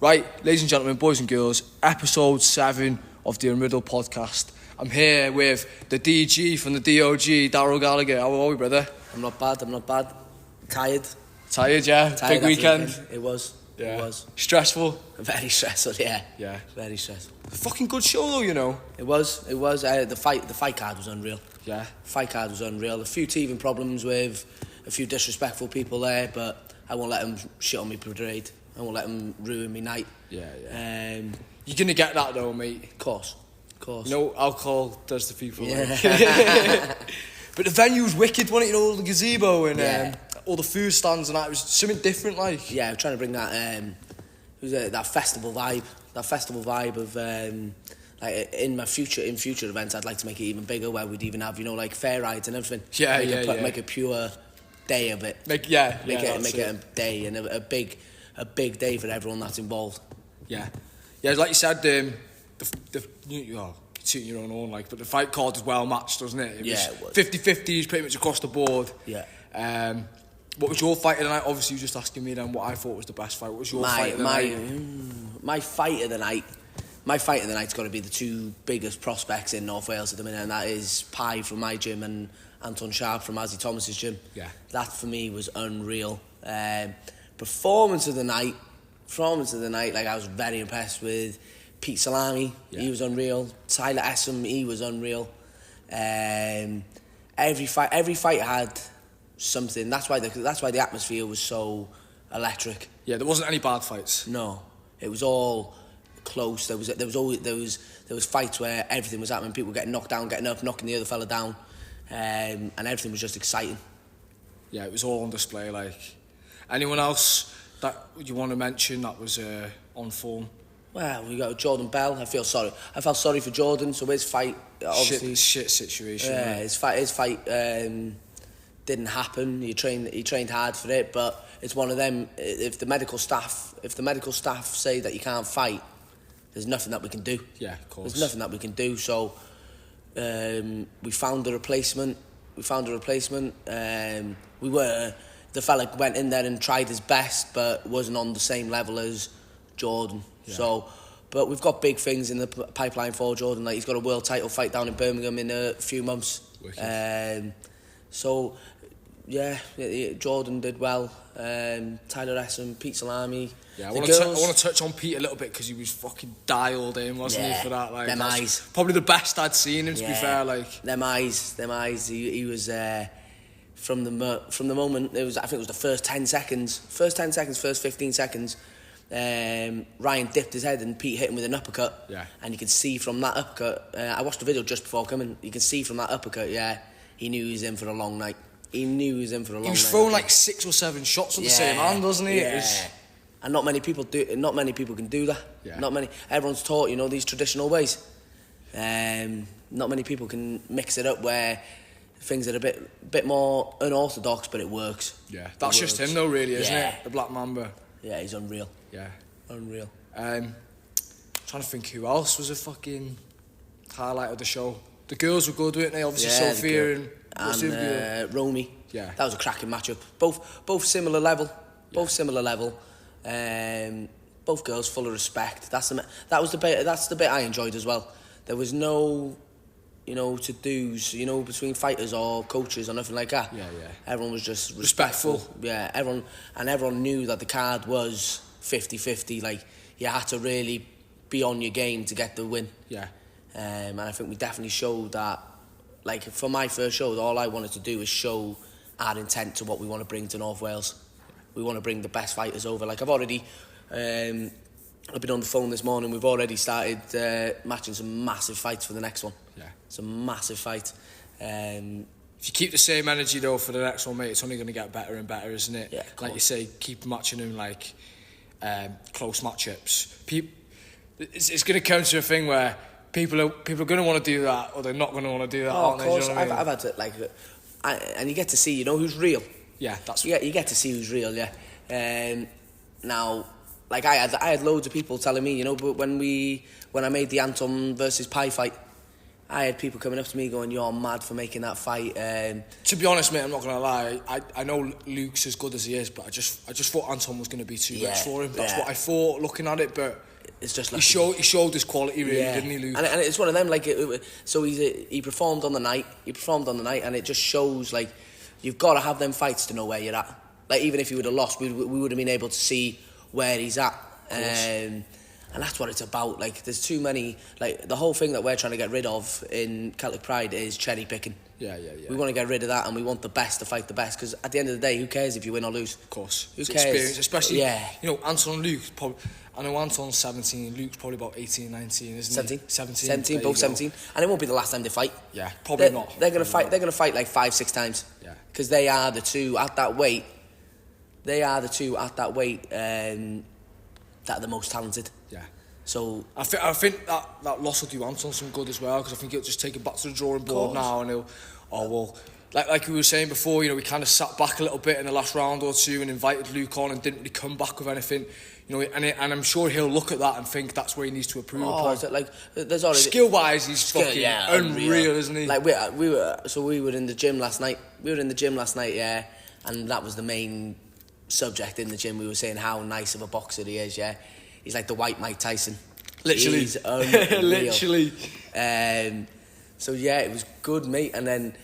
Right, ladies and gentlemen, boys and girls, episode 7 of the UnRidled podcast. I'm here with the DG from the DOG, Darryl Gallagher. How are we, brother? I'm not bad. Tired, yeah? Big weekend? It was. Stressful? Very stressful, yeah. Yeah. Very stressful. Fucking good show though, you know. It was. The fight card was unreal. Yeah. Fight card was unreal. A few teething problems with a few disrespectful people there, but I won't let them shit on me parade. I won't let them ruin me night. Yeah. You're going to get that though, mate. Of course. No alcohol does the people. Yeah. But the venue was wicked, wasn't it? You know, the gazebo and all the food stands and that. It was something different, like. Yeah, I'm trying to bring that that festival vibe. That festival vibe of like in future events, I'd like to make it even bigger, where we'd even have, you know, like fair rides and everything. Make a pure day of it. Make it a day and a big day for everyone that's involved. Yeah, like you said, the it's your own horn, like, but the fight card is well matched, doesn't it? It was 50-50s pretty much across the board. Yeah. What was your fight of the night? Obviously, you were just asking me then what I thought was the best fight. What was your fight of the night? My fight of the night. My fight of the night's got to be the two biggest prospects in North Wales at the minute, and that is Pi from my gym and Anton Sharp from Azzy Thomas's gym. Yeah. That for me was unreal. Performance of the night, like, I was very impressed with Pete Salami. Yeah. He was unreal. Tyler Essam, he was unreal. Every fight had something. That's why the atmosphere was so electric. Yeah, there wasn't any bad fights. No, it was all close. There was fights where everything was happening. People were getting knocked down, getting up, knocking the other fella down, and everything was just exciting. Yeah, it was all on display. Like, anyone else that you want to mention that was on form? Well, we got Jordan Bell. I felt sorry for Jordan. So his fight, obviously, shit situation. Yeah, his fight didn't happen. He trained hard for it, but it's one of them. If the medical staff say that you can't fight, there's nothing that we can do. Yeah, of course. There's nothing that we can do. So we found a replacement. The fella went in there and tried his best, but wasn't on the same level as Jordan. Yeah. So, but we've got big things in the pipeline for Jordan. Like, he's got a world title fight down in Birmingham in a few months. So, yeah, Jordan did well. Tyler Essam, Pete Salami. Yeah, I want to touch on Pete a little bit because he was fucking dialed in, wasn't he, for that? Like, them eyes. Probably the best I'd seen him, to be fair. Like, them eyes. He was from the moment. I think it was the first 10 seconds, first 15 seconds. Ryan dipped his head and Pete hit him with an uppercut. Yeah. And you can see from that uppercut. I watched the video just before coming. You can see from that uppercut. Yeah, he knew he was in for a long night. He was throwing like 6 or 7 shots with the same hand, wasn't he? Yeah. And not many people can do that. Yeah. Not many. Everyone's taught, you know, these traditional ways. Not many people can mix it up where things are a bit more unorthodox, but it works. Yeah, that's just him though, really, isn't it? The Black Mamba. Yeah, he's unreal. Yeah, unreal. Trying to think who else was a fucking highlight of the show. The girls were good, weren't they? Obviously, Sophia and Romy. Yeah, that was a cracking matchup. Both similar level. Both girls full of respect. That's the bit I enjoyed as well. There was no, you know, to-dos, you know, between fighters or coaches or nothing like that. Yeah. Everyone was just respectful. Yeah, everyone knew that the card was 50-50. Like, you had to really be on your game to get the win. Yeah. And I think we definitely showed that. Like, for my first show, all I wanted to do was show our intent to what we want to bring to North Wales. We want to bring the best fighters over. Like, I've already... I've been on the phone this morning. We've already started matching some massive fights for the next one. Yeah. Some massive fight. If you keep the same energy though for the next one, mate, it's only going to get better and better, isn't it? Yeah. Like you say, keep matching them like close matchups. It's going to come to a thing where people are going to want to do that, or they're not going to want to do that. Of course, you know I've had to, like, and you get to see, you know, who's real. Yeah, that's. You get to see who's real. Yeah. Now, like, I had loads of people telling me, you know, but when I made the Anton versus Pi fight, I had people coming up to me going, "You're mad for making that fight." To be honest, mate, I'm not gonna lie. I know Luke's as good as he is, but I just thought Anton was gonna be too much for him. That's what I thought looking at it, but. It's just like he showed his quality, really, didn't he, Luke? And it's one of them, like, so he performed on the night. And it just shows, like, you've got to have them fights to know where you're at. Like, even if you would have lost, we would have been able to see where he's at. And that's what it's about. Like, there's too many, like, the whole thing that we're trying to get rid of in Celtic Pride is cherry picking. Yeah. We want to get rid of that, and we want the best to fight the best, because at the end of the day, who cares if you win or lose? Of course. Who it's cares? Experience, especially, you know, Anton and Luke, probably, I know Anton's 17, Luke's probably about 18, 19, isn't he? 17, both 17. And it won't be the last time they fight. Yeah, probably not. They're going to fight like 5-6 times. Yeah. Because they are the two at that weight. That are the most talented. Yeah. So I think that loss will do Anton some good as well, because I think he'll just take it back to the drawing board now, and he'll like we were saying before, you know, we kind of sat back a little bit in the last round or two and invited Luke on and didn't really come back with anything, you know, and I'm sure he'll look at that and think that's where he needs to improve upon. Like, there's already skill wise, he's fucking unreal, isn't he? Like we were in the gym last night. Yeah, and that was the main subject in the gym. We were saying how nice of a boxer he is. Yeah, he's like the white Mike Tyson. Literally, he's unreal. Literally. So yeah, it was good, mate. And then,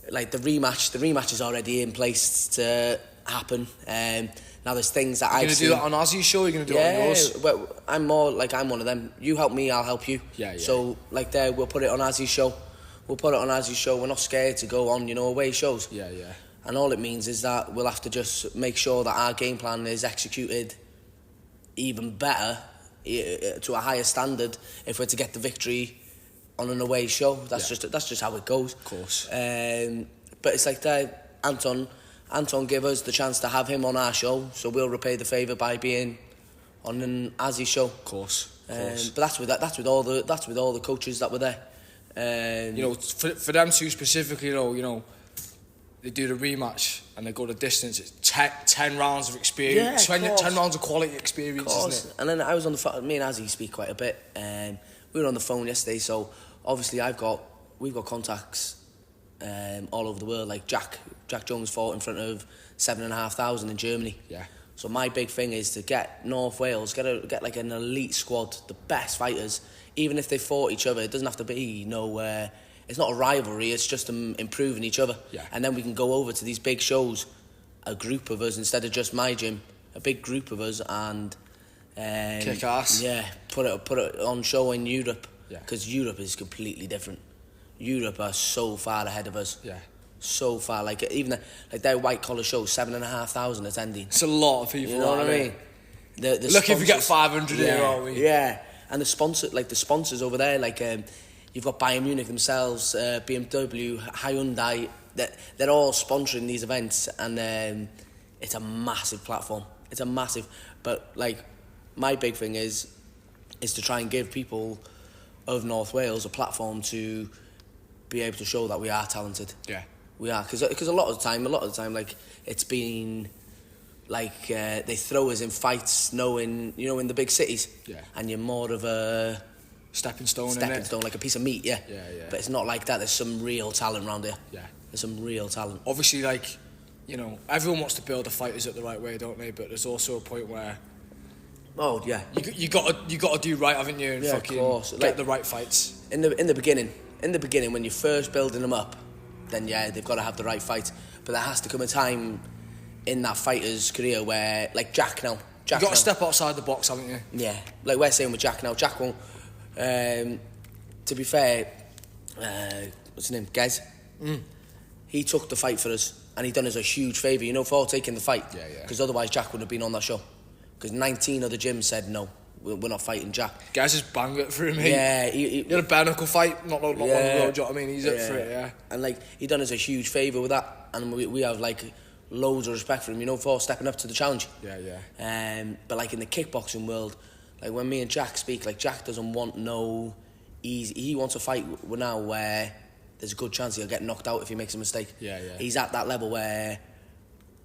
like, the rematch is already in place to happen. Now there's things that You're going to do that on Ozzy's show? You're going to do it on yours? Well, I'm one of them. You help me, I'll help you. Yeah. So, like, we'll put it on Ozzy's show. We're not scared to go on, you know, away shows. Yeah. And all it means is that we'll have to just make sure that our game plan is executed even better, to a higher standard, if we're to get the victory on an away show. That's just how it goes. Of course. But it's like that. Anton gave us the chance to have him on our show, so we'll repay the favour by being on an Azzy show. Of course. But that's with all the coaches that were there. You know, for them two specifically, though, you know, they do the rematch and they go the distance. It's 10 rounds of experience, 10 rounds of quality experience, isn't it? And then I was on the phone. Me and Azzy speak quite a bit, and we were on the phone yesterday. So obviously we've got contacts all over the world. Like Jack Jones fought in front of 7,500 in Germany. Yeah. So my big thing is to get North Wales, get like an elite squad, the best fighters. Even if they fought each other, it doesn't have to be it's not a rivalry. It's just them improving each other. Yeah. And then we can go over to these big shows, a group of us instead of just my gym, a big group of us, and kick ass. Yeah, put it on show in Europe. Yeah. Because Europe is completely different. Europe are so far ahead of us. Yeah. So far, like even their white collar show, 7,500 attending. It's a lot of people. You know what I mean? The lucky if we get 500 here, aren't we? Yeah, and the sponsors over there, like you've got Bayern Munich themselves, BMW, Hyundai. They're all sponsoring these events, and it's a massive platform. It's a massive, but like my big thing is to try and give people of North Wales a platform to be able to show that we are talented. Yeah. We are, because a lot of the time, like, it's been like they throw us in fights, knowing, you know, in the big cities. Yeah. And you're more of a stepping stone, like a piece of meat. Yeah. But it's not like that. There's some real talent around here. Yeah. There's some real talent. Obviously, like, you know, everyone wants to build the fighters up the right way, don't they? But there's also a point where you got to do right, haven't you? And fucking of course. Get the right fights. In the beginning, when you're first building them up, then they've got to have the right fights. But there has to come a time in that fighter's career where, like Jack now. You've got to step outside the box, haven't you? Yeah, like we're saying with Jack now. Jack won't. To be fair, what's his name? Gez. He took the fight for us, and he done us a huge favour, you know, for taking the fight. Yeah. Because otherwise Jack wouldn't have been on that show. Because 19 other gyms said no, we're not fighting Jack. Guys just bang it for him. Yeah, he had a bare knuckle fight not long ago. Do you know what I mean? He's up for it. Yeah. And like he done us a huge favour with that, and we have like loads of respect for him, you know, for stepping up to the challenge. Yeah. But like in the kickboxing world, like when me and Jack speak, like Jack doesn't want he wants a fight now where there's a good chance he'll get knocked out if he makes a mistake. Yeah. He's at that level where,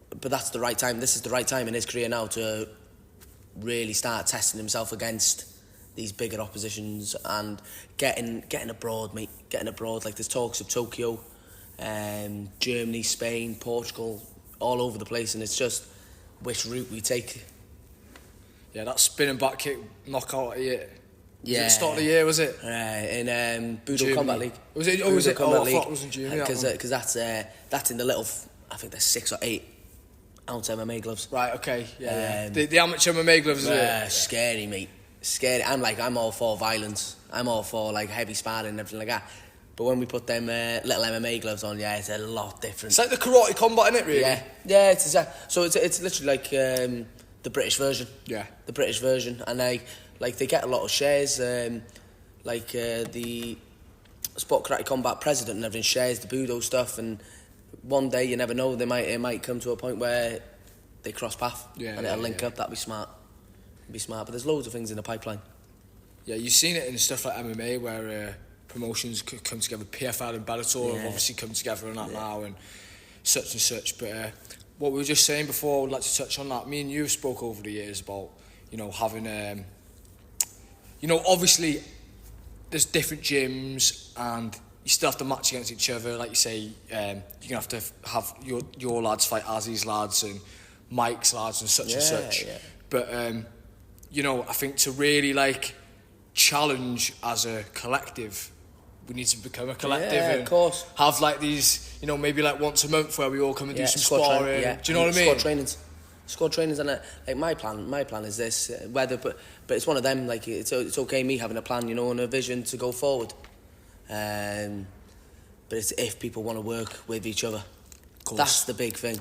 but that's the right time. This is the right time in his career now to really start testing himself against these bigger oppositions and getting abroad, mate. Getting abroad, like there's talks of Tokyo, Germany, Spain, Portugal, all over the place, and it's just which route we take. Yeah, that spinning back kick knockout at the start of the year, was it? In Budo Combat League. Was it? Oh, was it? I thought it was in Germany. Because that's in the little, I think there's 6 or 8 ounce MMA gloves. Right, okay. Yeah. The amateur MMA gloves, is it? Scary, mate. Scary. I'm all for violence. I'm all for like heavy sparring and everything like that. But when we put them little MMA gloves on, it's a lot different. It's like the karate combat, isn't it, really? Yeah. It's so it's literally like the British version. Yeah. The British version, and they get a lot of shares. The Sport Karate Combat president and everything shares the Budo stuff, and one day you never know, it might come to a point where they cross path and it'll link up. That'd be smart. But there's loads of things in the pipeline. Yeah, you've seen it in stuff like MMA where promotions could come together. PFL and Bellator have obviously come together on that now, and such. But what we were just saying before, I would like to touch on that. Me and you have spoke over the years about, having, obviously there's different gyms and you still have to match against each other. Like you say, you're going to have your lads fight Azzy's lads and Mike's lads and such and such. Yeah. But, I think to really challenge as a collective, we need to become a collective and of course. have these, maybe once a month where we all come and do some sparring. Do you know what I mean? Squad trainings, and my plan is this. But it's one of them. It's okay me having a plan, and a vision to go forward. But it's if people want to work with each other. That's the big thing.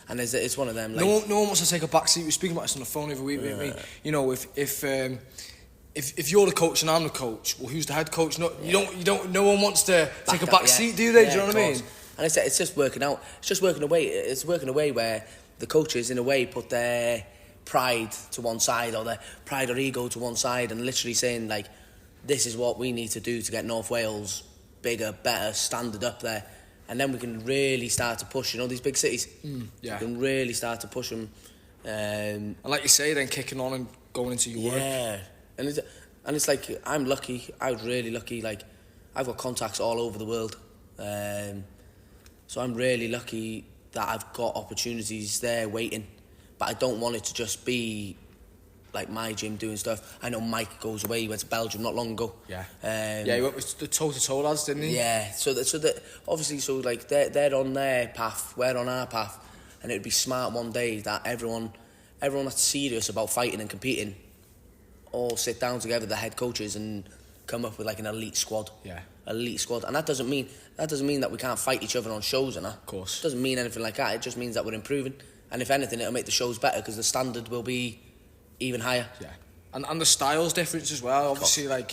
And it's one of them. No one wants to take a back seat. We were speaking about this on the phone every week. If you're the coach and I'm the coach, well, who's the head coach? No one wants to take a back seat, do they? Do you know what I mean? And it's just working out. It's just working away. It's working away where the coaches, in a way, put their pride to one side, or their pride or ego to one side, and literally saying this is what we need to do to get North Wales bigger, better, standard up there, and then we can really start to push. These big cities. We can really start to push them. And like you say, then kicking on and going into your work. Yeah. And it's I'm lucky. I was really lucky. I've got contacts all over the world, so I'm really lucky that I've got opportunities there waiting. But I don't want it to just be my gym doing stuff. I know Mike goes away. He went to Belgium not long ago. Yeah. He went with the toe-to-toe lads, didn't he? Yeah. So that obviously, they're on their path. We're on our path, and it'd be smart one day that everyone that's serious about fighting and competing all sit down together, the head coaches, and come up with an elite squad. Yeah. Elite squad. And that doesn't mean that we can't fight each other on shows and that. Of course. It doesn't mean anything like that. It just means that we're improving. And if anything, it'll make the shows better because the standard will be even higher. Yeah. And the styles difference as well. Obviously, the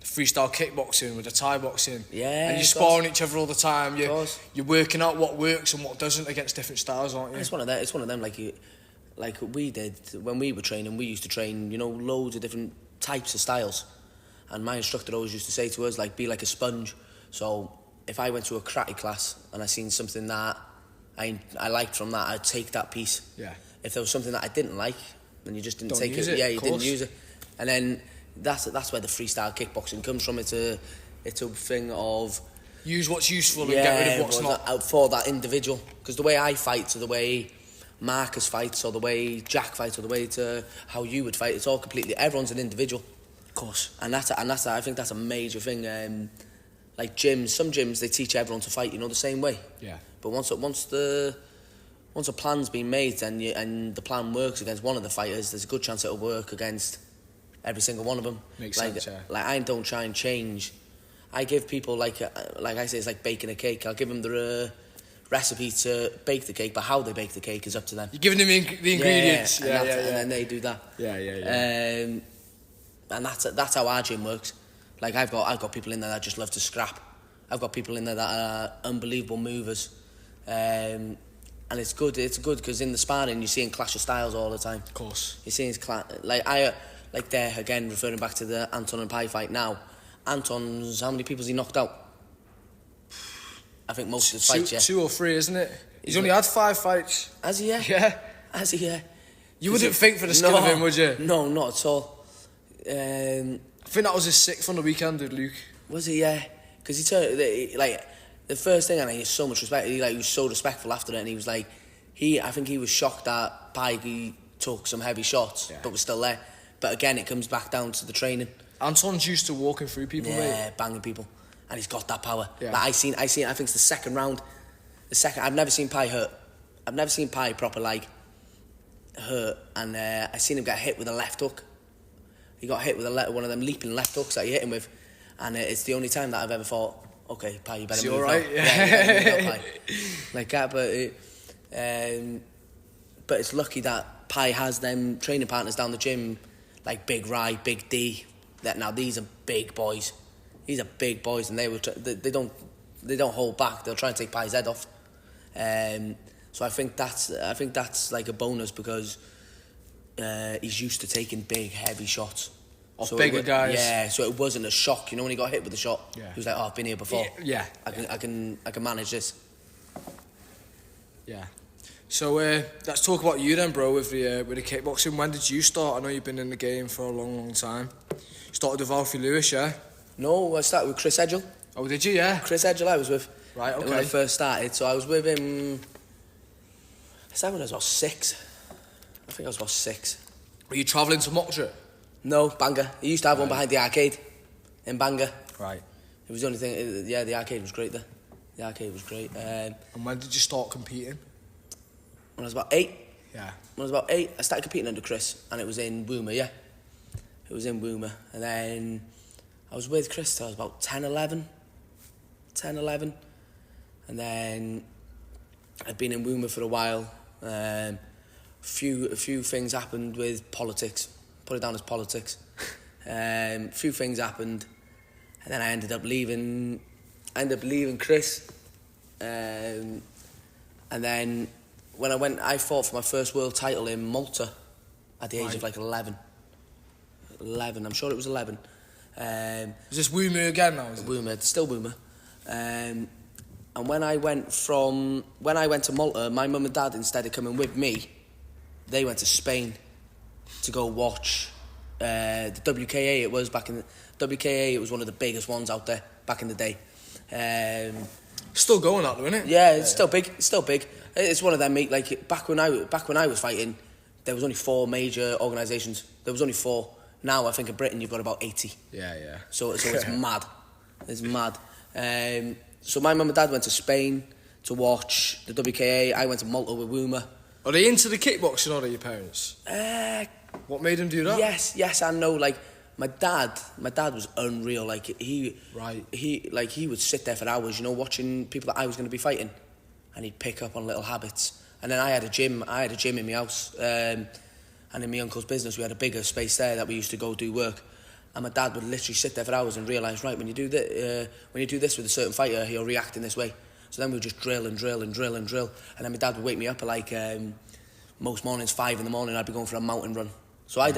freestyle kickboxing with the Thai boxing. Yeah. And you're sparring each other all the time. You're working out what works and what doesn't against different styles, aren't you? And it's one of them like we did when we were training. We used to train, loads of different types of styles, and my instructor always used to say to us be like a sponge. So if I went to a karate class and I seen something that I liked from that, I'd take that piece. Yeah. If there was something that I didn't like, then you just didn't Don't take use it. it. You didn't use it. And then that's where the freestyle kickboxing comes from. It's a thing of use what's useful and get rid of what's not for that individual. Because the way I fight to the way Marcus fights, or the way Jack fights, or the way to how you would fight, it's all completely. Everyone's an individual, of course, and that's I think that's a major thing. Gyms, some gyms they teach everyone to fight, the same way. Yeah. But once a plan's been made and the plan works against one of the fighters, there's a good chance it'll work against every single one of them. Makes sense. Yeah. I don't try and change. I give people I say, it's like baking a cake. I'll give them the recipe to bake the cake, but how they bake the cake is up to them. You're giving them the ingredients, and then they do that. Yeah. And that's how our gym works. I've got people in there that just love to scrap. I've got people in there that are unbelievable movers, and it's good. It's good because in the sparring you're seeing clash of styles all the time. Of course, you're seeing there again, referring back to the Anton and Pai fight. Now, Anton's, how many people has he knocked out? I think most of the fights, yeah. 2 or 3, isn't it? He's only had 5 fights. Has he, yeah? Yeah. Has he, yeah? You wouldn't think for the skill of him, would you? No, not at all. I think that was his 6th on the weekend with Luke. Was he? Yeah, because he turned the first thing, and he has so much respect. He was so respectful after it, and he was like, I think he was shocked that Pike took some heavy shots, but was still there. But again, it comes back down to the training. Anton's used to walking through people, mate. Banging people, and he's got that power. Yeah. Like I think it's the second round. I've never seen Pie hurt. I've never seen Pie proper hurt, and I seen him get hit with a left hook. He got hit with one of them leaping left hooks that he hit him with, and it's the only time that I've ever thought, okay, Pie, you better move. All right, yeah. Like that, but it's lucky that Pie has them training partners down the gym, like Big Rye, Big D. That now these are big boys. These are big boys, and they don't hold back. They'll try and take Pie's head off. So I think that's like a bonus because he's used to taking big, heavy shots. Of bigger guys. Yeah, so it wasn't a shock. You know, when he got hit with the shot, he was like, "Oh, I've been here before. Yeah, I can manage this." Yeah. So let's talk about you then, bro. With the kickboxing, when did you start? I know you've been in the game for a long, long time. You started with Alfie Lewis, yeah? No, I started with Chris Edgell. Oh, did you? Yeah. Chris Edgell, I was with. Right. Okay. When I first started, so I was with him. I started when I was about 6. I think I was about 6. Were you travelling to Mockdra? No, Bangor. He used to have one behind the arcade in Bangor. Right. It was the only thing. Yeah, the arcade was great there. The arcade was great. And when did you start competing? When I was about 8. Yeah. When I was about 8, I started competing under Chris, and it was in Woomera, yeah. It was in Woomera. And then I was with Chris till I was about 10, 11. And then I'd been in Woomera for a while. A few things happened with politics. Put it down as politics. A few things happened, and then I ended up leaving Chris. And then when I fought for my first world title in Malta at the age of like 11. 11, I'm sure it was 11. Is this Woomera again now? Woomera, still Woomera. And when I went to Malta, my mum and dad, instead of coming with me, they went to Spain to go watch the WKA. It was back in the WKA. It was one of the biggest ones out there back in the day. Still going out there, isn't it? Yeah, it's still big. It's still big. It's one of them, mate. Like back when I was fighting, there was only 4 major organisations. There was only 4. Now I think in Britain you've got about 80. Yeah. So it's mad. It's mad. So my mum and dad went to Spain to watch the WKA. I went to Malta with Woomera. Are they into the kickboxing, or are your parents? What made them do that? Yes and no. Like my dad was unreal. Like he would sit there for hours, you know, watching people that I was going to be fighting, and he'd pick up on little habits. And then I had a gym in my house, and in my uncle's business we had a bigger space there that we used to go do work. And my dad would literally sit there for hours and realise, right, when you do this with a certain fighter, he'll react in this way. So then we would just drill. And then my dad would wake me up at like most mornings 5 in the morning. I'd be going for a mountain run. So I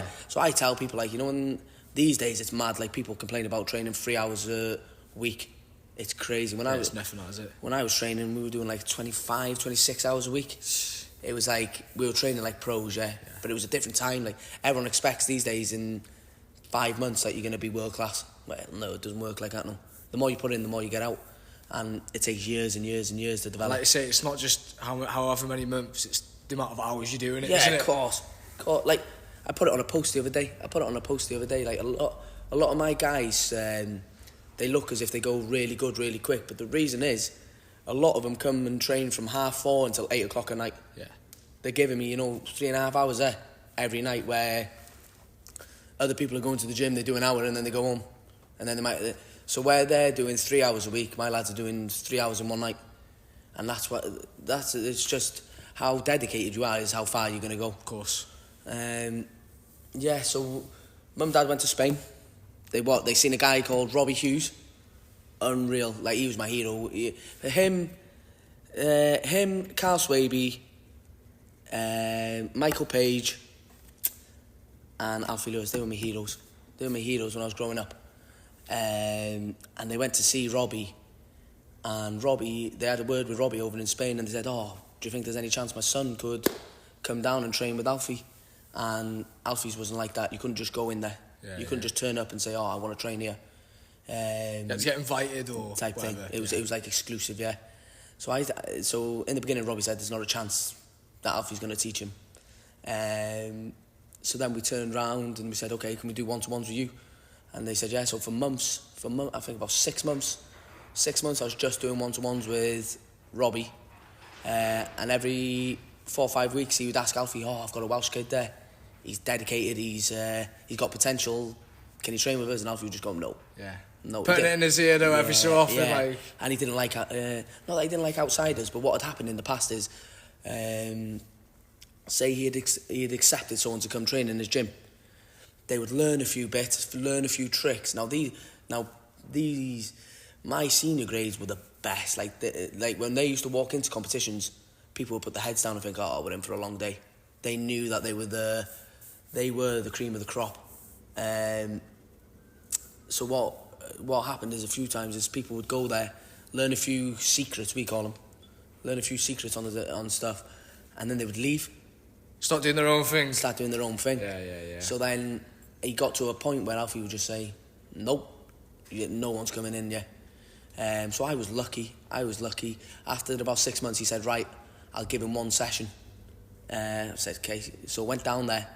tell people, like, you know, and these days it's mad. Like people complain about training 3 hours a week. It's crazy. It's nothing, is it? When I was training, we were doing like 25, 26 hours a week. It was like we were training like pros, yeah. But it was a different time. Like everyone expects these days in 5 months that you're going to be world class. Well, no, it doesn't work like that. No, the more you put in, the more you get out, and it takes years and years and years to develop. Like you say, it's not just however many months; it's the amount of hours you're doing it. Yeah, isn't it? Of course. Like I put it on a post the other day. Like a lot of my guys, they look as if they go really good, really quick. But the reason is, a lot of them come and train from 4:30 until 8 o'clock at night. Yeah, they're giving me, 3.5 hours there every night, where other people are going to the gym, they do an hour and then they go home, and then they might. So where they're doing 3 hours a week, my lads are doing 3 hours in one night, and it's just how dedicated you are is how far you're going to go. Of course. Yeah. So mum and dad went to Spain. They seen a guy called Robbie Hughes. Unreal. Like he was my hero. Him, Carl Swaby, Michael Page, and Alfie Lewis. They were my heroes. When I was growing up. And they went to see Robbie, and they had a word with Robbie over in Spain, and they said, "Oh, do you think there's any chance my son could come down and train with Alfie?" And Alfie's wasn't like that. You couldn't just go in there. You couldn't just turn up and say, oh, I want to train here. You had to get invited or type whatever. thing. It was like exclusive, yeah. So in the beginning, Robbie said there's not a chance that Alfie's going to teach him. So then we turned round and we said, okay, can we do one-to-ones with you? And they said, yeah. So for months, I think about 6 months, I was just doing one-to-ones with Robbie. And every 4 or 5 weeks, he would ask Alfie, oh, I've got a Welsh kid there. He's dedicated, he's got potential. Can he train with us? And Alfie would just go, no. Yeah. No. Putting it in his ear, though, every so often. Yeah. Like. And he didn't like, not that he didn't like outsiders, but what had happened in the past is, say he had accepted someone to come train in his gym. They would learn a few bits, learn a few tricks. Now these, my senior grades were the best. Like when they used to walk into competitions, people would put their heads down and think, oh, we're in for a long day. They knew that they were the cream of the crop. So what happened is a few times is people would go there, learn a few secrets, we call them, learn a few secrets on stuff, and then they would leave. Start doing their own thing. Yeah. So then he got to a point where Alfie would just say, nope, no one's coming in yet. So I was lucky. After about 6 months, he said, right, I'll give him one session. I said, okay. So went down there,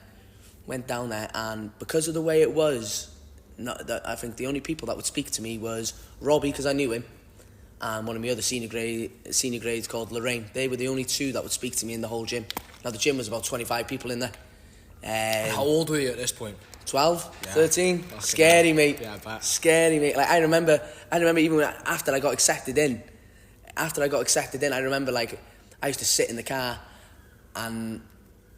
and because of the way it was, I think the only people that would speak to me was Robbie, because I knew him, and one of my other senior grades called Lorraine. They were the only two that would speak to me in the whole gym. Now the gym was about 25 people in there. How old were you at this point? 12, 13. Scary, mate. Yeah, I bet. Scary, mate. Like I remember even after I got accepted in, I remember like I used to sit in the car, and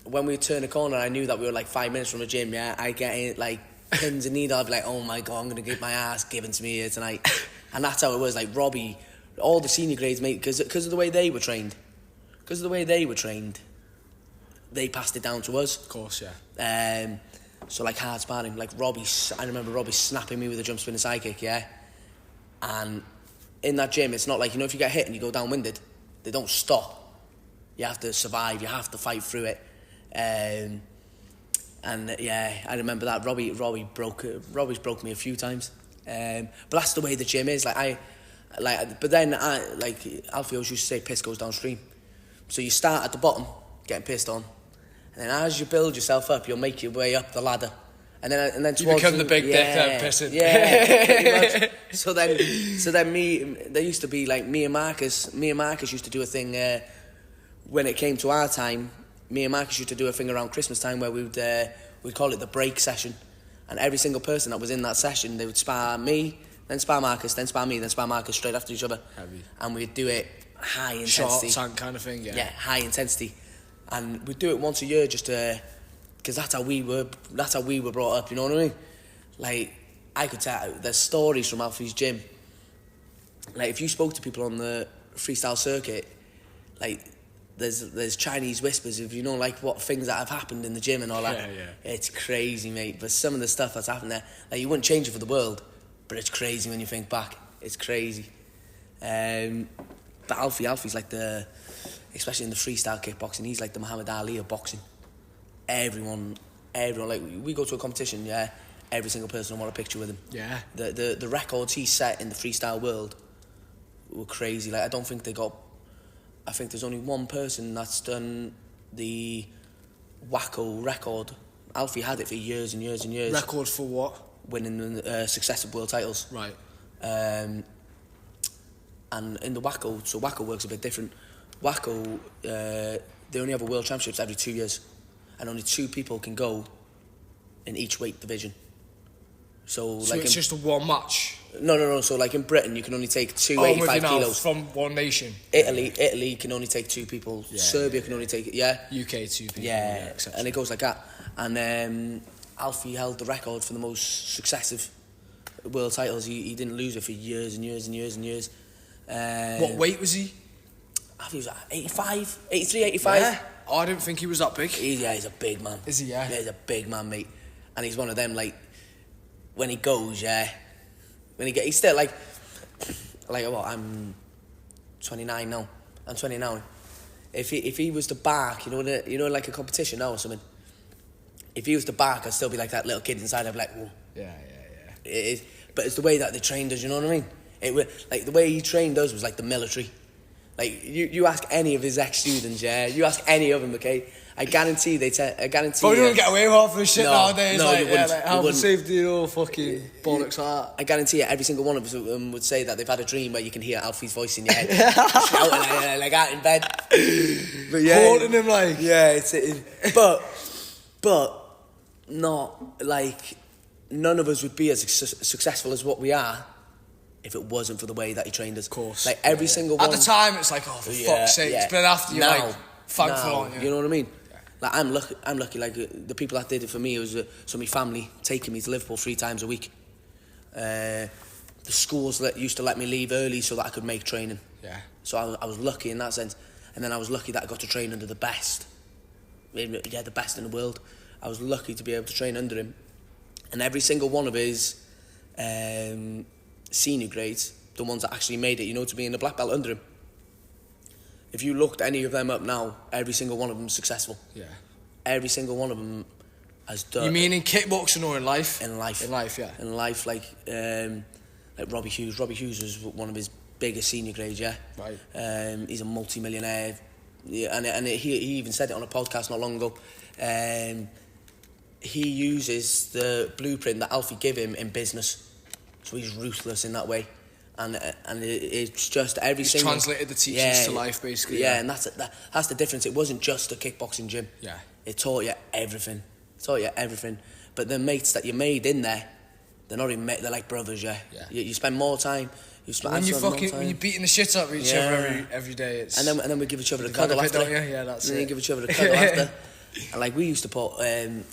when we would turn a corner, I knew that we were like 5 minutes from the gym. Yeah, I get in like pins and needles. I'd be like, oh my God, I'm gonna get my ass given to me here tonight. And that's how it was. Like Robbie, all the senior grades, mate, because of the way they were trained, they passed it down to us. Of course, yeah. So like hard sparring, like Robbie, I remember Robbie snapping me with a jump spin and side kick, yeah. And in that gym, it's not like, if you get hit and you go down-winded, they don't stop. You have to survive, you have to fight through it. And yeah, I remember that Robbie's broke me a few times. But that's the way the gym is. But then Alfie always used to say, piss goes downstream. So you start at the bottom, getting pissed on, and then as you build yourself up, you'll make your way up the ladder, and then you become the big dick that pissing. Yeah, pretty much. So then there used to be like me and Marcus used to do a thing when it came to our time. Me and Marcus used to do a thing around Christmas time where we'd call it the break session, and every single person that was in that session, they would spar me, then spar Marcus, then spar me, then spar Marcus straight after each other. Heavy. And we'd do it high intensity. Short tank kind of thing, yeah. Yeah, high intensity. And we'd do it once a year just to, because that's how we were brought up, you know what I mean? Like, I could tell, there's stories from Alfie's gym. Like, if you spoke to people on the freestyle circuit, like, there's Chinese whispers of, like what things that have happened in the gym and all that. Yeah. It's crazy, mate. But some of the stuff that's happened there, like, you wouldn't change it for the world, but it's crazy when you think back. It's crazy. But Alfie's like especially in the freestyle kickboxing, he's like the Muhammad Ali of boxing. Everyone, like, we go to a competition, yeah, every single person will want a picture with him. Yeah. The records he set in the freestyle world were crazy. Like, I think there's only one person that's done the Wacko record. Alfie had it for years and years and years. Record for what? Winning successive world titles. Right. And in the Wacko, so Wacko works a bit different. Wacko, they only have a world championships every 2 years, and only 2 people can go in each weight division. So like it's just a one match? No. So like in Britain, you can only take 285 kilos. From one nation? Italy can only take 2 people. Yeah, Serbia can only take, UK 2 people. Yeah, and it goes like that. And Alfie held the record for the most successive world titles. He didn't lose it for years and years and years and years. What weight was he? I think he was like 85, 83, 85. Yeah. Oh, I didn't think he was that big. He's a big man. Is he, yeah? Yeah, he's a big man, mate. And he's one of them, like, when he goes, he's still like what, I'm 29 now. I'm 20 now. If he was to bark, like a competition now or something, if he was to bark, I'd still be like that little kid inside. I'd be like, whoa. Yeah. It is, but it's the way that they trained us. You know what I mean? Like the way he trained us was like the military. Like you ask any of his ex-students, you ask any of them, okay? I guarantee they I guarantee. But you don't get away with half this shit nowadays. No, you wouldn't. Like health and safety, fucking bollocks that. I guarantee you, every single one of them would say that they've had a dream where you can hear Alfie's voice in your head, shouting like out in bed. But yeah, haunting him like. Yeah, but not like none of us would be as successful as what we are if it wasn't for the way that he trained us. Of course. Like every single one. At the time, it's like, oh, for fuck's sake. Yeah. But after you're like, thankful, aren't you? You know what I mean? Like I'm lucky. Like the people that did it for me, it was some of my family taking me to Liverpool 3 times a week. The schools that used to let me leave early so that I could make training. Yeah. So I was lucky in that sense, and then I was lucky that I got to train under the best. Yeah, the best in the world. I was lucky to be able to train under him, and every single one of his senior grades, the ones that actually made it, to be in the black belt under him. If you looked any of them up now, every single one of them is successful. Yeah. Every single one of them has done. You mean in kickboxing or in life? In life. In life, yeah. In life, like Robbie Hughes. Robbie Hughes was one of his biggest senior grades, yeah. Right. He's a multi-millionaire. Yeah, and he even said it on a podcast not long ago. He uses the blueprint that Alfie gave him in business. So he's ruthless in that way. And it's just every single... He's translated the teachings to life, basically. Yeah, and that's the difference. It wasn't just a kickboxing gym. Yeah. It taught you everything. But the mates that you made in there, they're not even mates, they're like brothers, yeah. You spend more time... When you're beating the shit out of each other every day, it's... And then we give each other a cuddle after. Don't you? Yeah, that's and then it. you give each other a cuddle after. And like we used to put...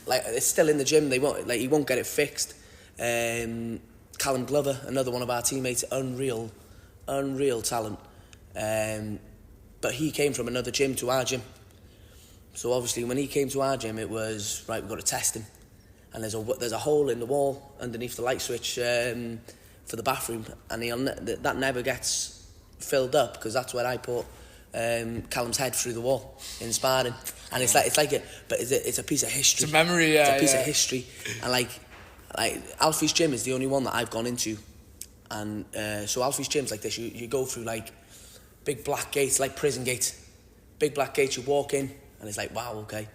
like it's still in the gym, he won't get it fixed. Callum Glover, another one of our teammates, unreal talent. But he came from another gym to our gym. So obviously when he came to our gym, it was, right, we've got to test him. And there's a hole in the wall underneath the light switch for the bathroom, and that never gets filled up because that's where I put Callum's head through the wall in sparring. And it's a piece of history. It's a memory, yeah. It's a piece of history. And like Alfie's gym is the only one that I've gone into, and so Alfie's gym's like this. You go through like big black gates, like prison gates. Big black gates. You walk in, and it's like, wow, okay.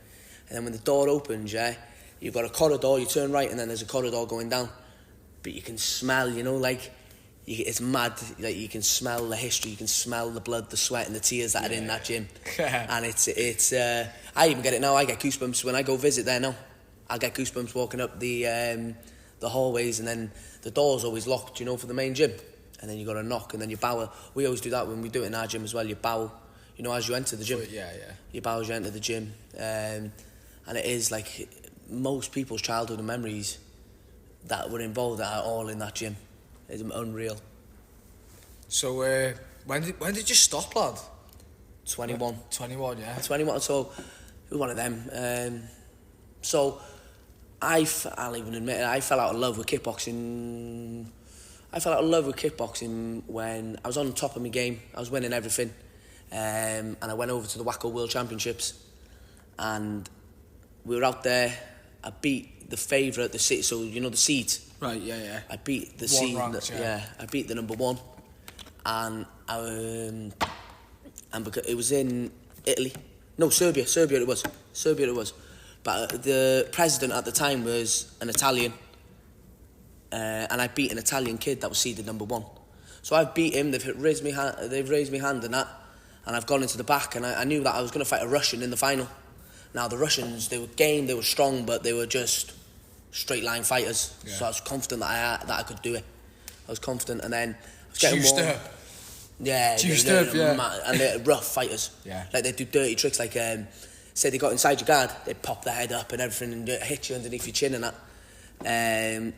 And then when the door opens, you've got a corridor. You turn right, and then there's a corridor going down. But you can smell, it's mad. Like you can smell the history. You can smell the blood, the sweat, and the tears that are in that gym. And it's. I even get it now. I get goosebumps when I go visit there now. I get goosebumps walking up the hallways, and then the door's always locked, for the main gym. And then you got to knock, and then you bow. We always do that when we do it in our gym as well. You bow, as you enter the gym. You bow as you enter the gym, and it is like most people's childhood and memories that were involved are all in that gym. It's unreal. So when did you stop, lad? 21. 21, yeah. 21. So it was one of them. So I'll even admit it, I fell out of love with kickboxing. When I was on top of my game. I was winning everything. And I went over to the Waco World Championships. And we were out there. I beat the favourite, the seed. So, the seed. Right, yeah. I beat the seed. I beat the number one. And because it was in Italy. No, Serbia it was. But the president at the time was an Italian, and I beat an Italian kid that was seeded number one. So I've beat him. They've raised me hand and that, and I've gone into the back. And I knew that I was going to fight a Russian in the final. Now the Russians, they were game, they were strong, but they were just straight line fighters. Yeah. So I was confident that I could do it. I was confident, and then I was getting juiced warm. up. Yeah, juiced up, and they're rough fighters. Yeah, like they do dirty tricks, like say they got inside your guard, they pop their head up and everything and hit you underneath your chin and that. And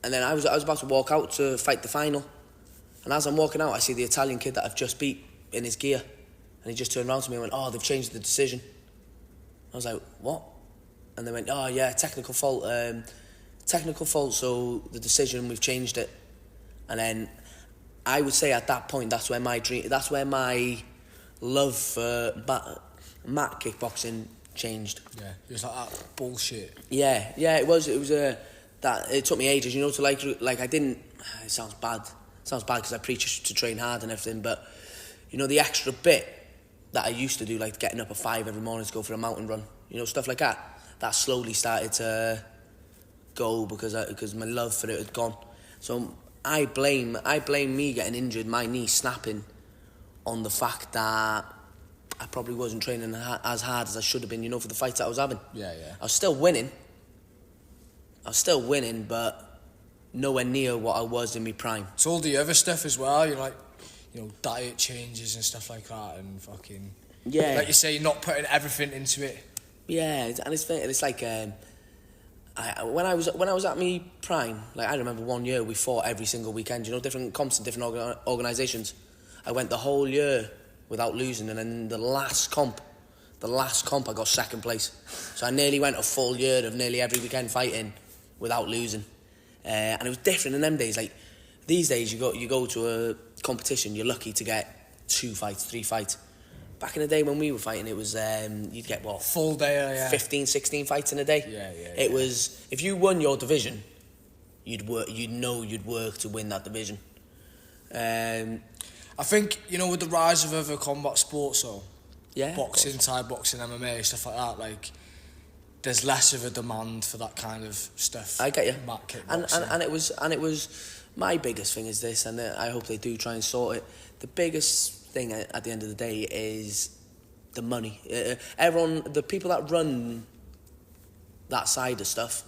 then I was about to walk out to fight the final, and as I'm walking out, I see the Italian kid that I've just beat in his gear, and he just turned around to me and went, "Oh, they've changed the decision." I was like, "What?" And they went, "Oh yeah, technical fault. So the decision, we've changed it." And then I would say at that point, that's where my love for mat kickboxing changed. Yeah, it was like that bullshit. Yeah, it was. that it took me ages, you know, to like I didn't. It sounds bad. It sounds bad because I preach to train hard and everything, but you know, the extra bit that I used to do, like getting up at 5 every morning to go for a mountain run, you know, stuff like that. That slowly started to go because my love for it had gone. So I blame me getting injured, my knee snapping, on the fact that I probably wasn't training as hard as I should have been, you know, for the fights that I was having. Yeah. I was still winning, but nowhere near what I was in my prime. It's all the other stuff as well, you know, like, you know, diet changes and stuff like that, and fucking... Yeah. Like you say, not putting everything into it. Yeah, and it's like... when I was at my prime, like I remember one year we fought every single weekend, you know, different comps and different organisations. I went the whole year without losing, and then the last comp I got second place. So I nearly went a full year of nearly every weekend fighting without losing. And it was different in them days. Like these days, you go to a competition, you're lucky to get 2 fights, 3 fights. Back in the day when we were fighting, it was you'd get what, full day, yeah, 15, 16 fights in a day. Yeah. It was, if you won your division, you'd work to win that division. I think, you know, with the rise of other combat sports, so yeah, boxing, Thai boxing, MMA, stuff like that, like there's less of a demand for that kind of stuff. I get you. And it was my biggest thing is this, and I hope they do try and sort it. The biggest thing at the end of the day is the money. Everyone, the people that run that side of stuff,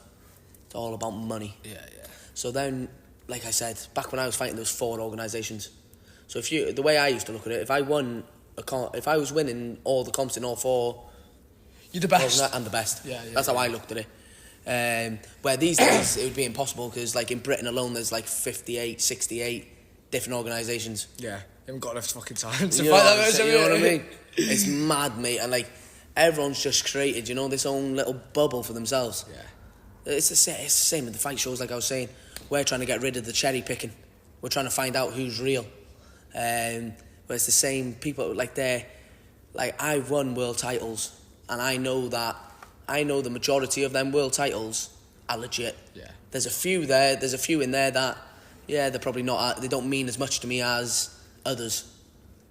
it's all about money. Yeah. So then, like I said, back when I was fighting, there was 4 organisations. So the way I used to look at it, if I was winning all the comps in all 4, you're the best. I'm the best. Yeah. That's how I looked at it. Where these days it would be impossible because, like in Britain alone, there's like 58, 68 different organisations. Yeah, you haven't got enough fucking time to you fight know, that much. You know what I mean? It's mad, mate, and like everyone's just created, you know, this own little bubble for themselves. Yeah, it's the same with the fight shows. Like I was saying, we're trying to get rid of the cherry picking. We're trying to find out who's real. But it's the same people, like I've won world titles, and I know the majority of them world titles are legit. Yeah. There's a few in there that, yeah, they're probably not, they don't mean as much to me as others.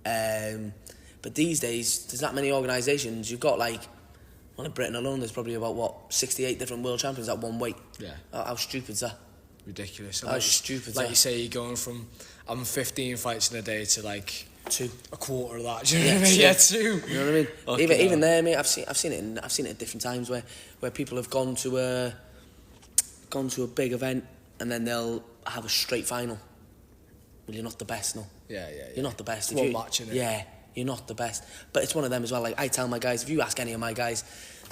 But these days, there's that many organisations. You've got in Britain alone, there's probably about 68 different world champions at one weight. Yeah. How stupid is that? Ridiculous. How stupid. Like you say, you're going from having 15 fights in a day to like 2, a quarter of that. Do you know what I mean? Yeah, 2. You know what I mean? Okay, even there, mate. I've seen it at different times where people have gone to a big event and then they'll have a straight final. Well, you're not the best, no. Yeah. You're not the best. One match, innit? Yeah, you're not the best. But it's one of them as well. Like I tell my guys, if you ask any of my guys,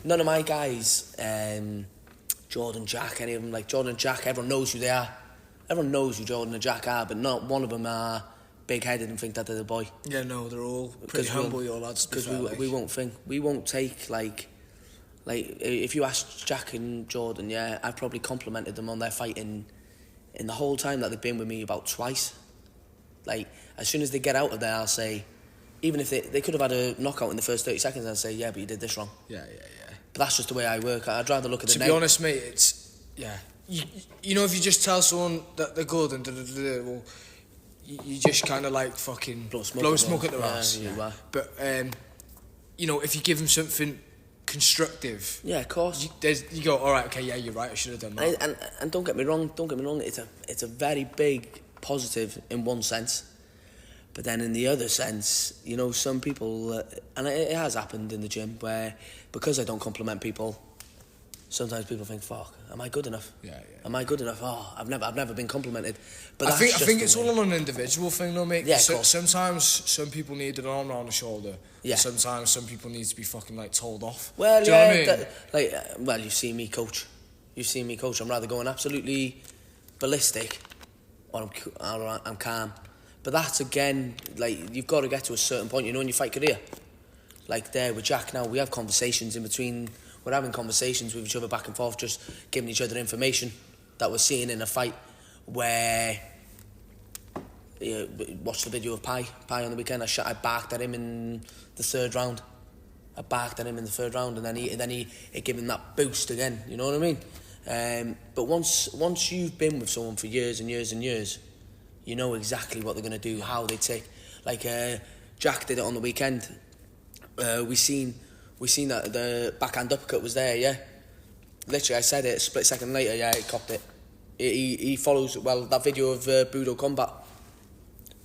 none of my guys, Jordan, Jack, any of them, like Jordan, Jack, everyone knows who they are. Everyone knows who Jordan and Jack are, but not one of them are big-headed and think that they're the boy. Yeah, no, they're all pretty humble, your lads. Because we won't take like if you ask Jack and Jordan, yeah, I've probably complimented them on their fighting in the whole time that they've been with me about twice. Like as soon as they get out of there, I'll say, even if they could have had a knockout in the first 30 seconds, I'll say, yeah, but you did this wrong. Yeah. But that's just the way I work. I'd rather look at the To be honest, mate, it's you know, if you just tell someone that they're good and well, you just kind of like fucking blow smoke at their ass. Yeah. But you know, if you give them something constructive, yeah, of course, you go, all right, okay, yeah, you're right, I should have done that. And don't get me wrong, it's a very big positive in one sense. But then in the other sense, you know, some people, and it has happened in the gym where, because I don't compliment people, sometimes people think, fuck, am I good enough? Yeah. Am I good enough? Oh, I've never been complimented. But I think it's all an individual thing though, mate. Yeah, sometimes some people need an arm around the shoulder. Yeah. Sometimes some people need to be fucking like told off. Well, do you know what I mean? You've seen me coach. I'm rather going absolutely ballistic, or I'm calm. But that's again, like, you've got to get to a certain point, you know, in your fight career. Like there with Jack now, we have conversations in between. We're having conversations with each other back and forth, just giving each other information that we're seeing in a fight. Where, watch the video of Pi on the weekend. I barked at him in the third round. And then it gave him that boost again. You know what I mean? But once you've been with someone for years and years and years, you know exactly what they're going to do, how they take. Like Jack did it on the weekend. We seen that the backhand uppercut was there, yeah. Literally, I said it a split second later, yeah, he copped it. He follows, well, that video of Budo combat.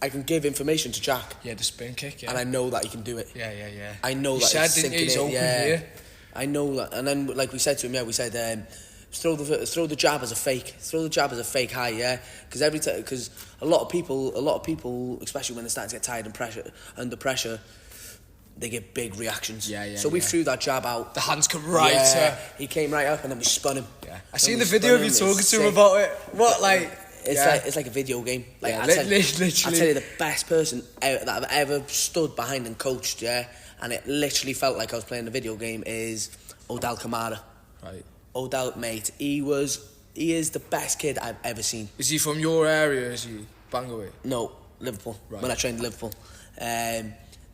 I can give information to Jack. Yeah, the spin kick, yeah. And I know that he can do it. Yeah. I know he that said, he's sinking he's in. open yeah. here. I know that. And then, like we said to him, yeah, we said, throw the jab as a fake. Throw the jab as a fake high, yeah. Because a lot of people, especially when they're starting to get tired and under pressure, they get big reactions. Yeah. So we threw that jab out. The hands come right. Yeah, he came right up and then we spun him. Yeah. I seen the video of you talking to him about it. What, like? It's like a video game. Like, yeah, literally. I tell you, the best person that I've ever stood behind and coached, yeah, and it literally felt like I was playing a video game, is Odell Kamara. Right. Odell, mate, he is the best kid I've ever seen. Is he from your area? Is he Bangor? No, Liverpool. Right. When I trained in Liverpool.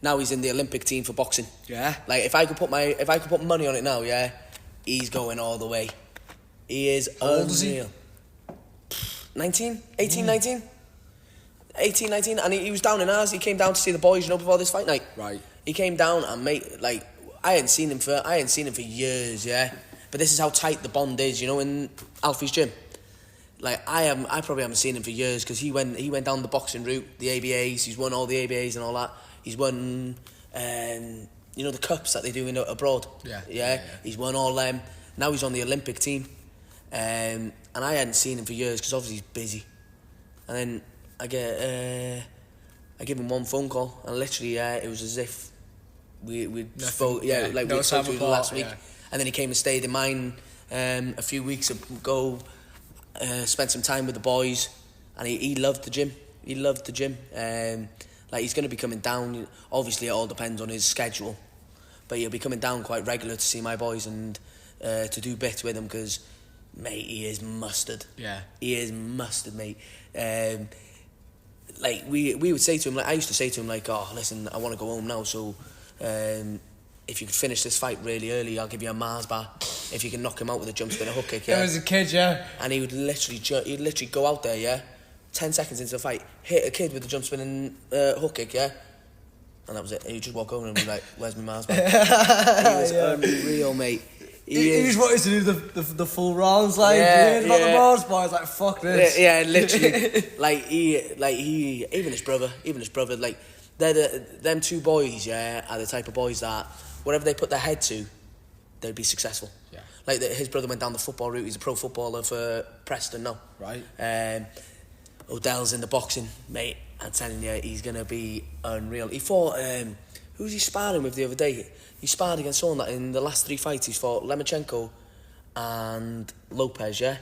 Now he's in the Olympic team for boxing. Yeah. Like if I could put money on it now, yeah, he's going all the way. He is How old is he? 19, 18, 19. 18, 19, and he was down in ours. He came down to see the boys, before this fight night. Right. He came down and I hadn't seen him for years, yeah. But this is how tight the bond is, in Alfie's gym. Like I probably haven't seen him for years because he went down the boxing route, the ABAs. He's won all the ABAs and all that. He's won, the cups that they do abroad. Yeah. He's won all them. Now he's on the Olympic team, and I hadn't seen him for years because obviously he's busy. And then I give him one phone call, and literally, it was as if we spoke. Yeah, like we spoke to last week. Yeah. And then he came and stayed in mine a few weeks ago. Spent some time with the boys, and he loved the gym. He loved the gym. He's going to be coming down. Obviously, it all depends on his schedule, but he'll be coming down quite regular to see my boys and to do bits with him because, mate, he is mustard. Yeah, he is mustard, mate. We would say to him, I used to say to him, oh, listen, I want to go home now, so if you could finish this fight really early, I'll give you a Mars bar. If you can knock him out with a jump spin, a hook kick, yeah. He was a kid, yeah. And he would literally go out there, yeah. 10 seconds into the fight, hit a kid with a jump spin and hook kick, yeah. And that was it. And he'd just walk over and be like, "Where's my Mars bar?" He was unreal, mate. He just wanted to do the full rounds, about the Mars bar. He's like, "Fuck this." Yeah, literally. he, even his brother, them two boys, yeah, are the type of boys that whatever they put their head to, they'd be successful. Yeah. His brother went down the football route. He's a pro footballer for Preston now. Right. Odell's in the boxing, mate. I'm telling you, he's gonna be unreal. He fought. Who was he sparring with the other day? He sparred against someone that in the last 3 fights he's fought Lemachenko and Lopez, yeah.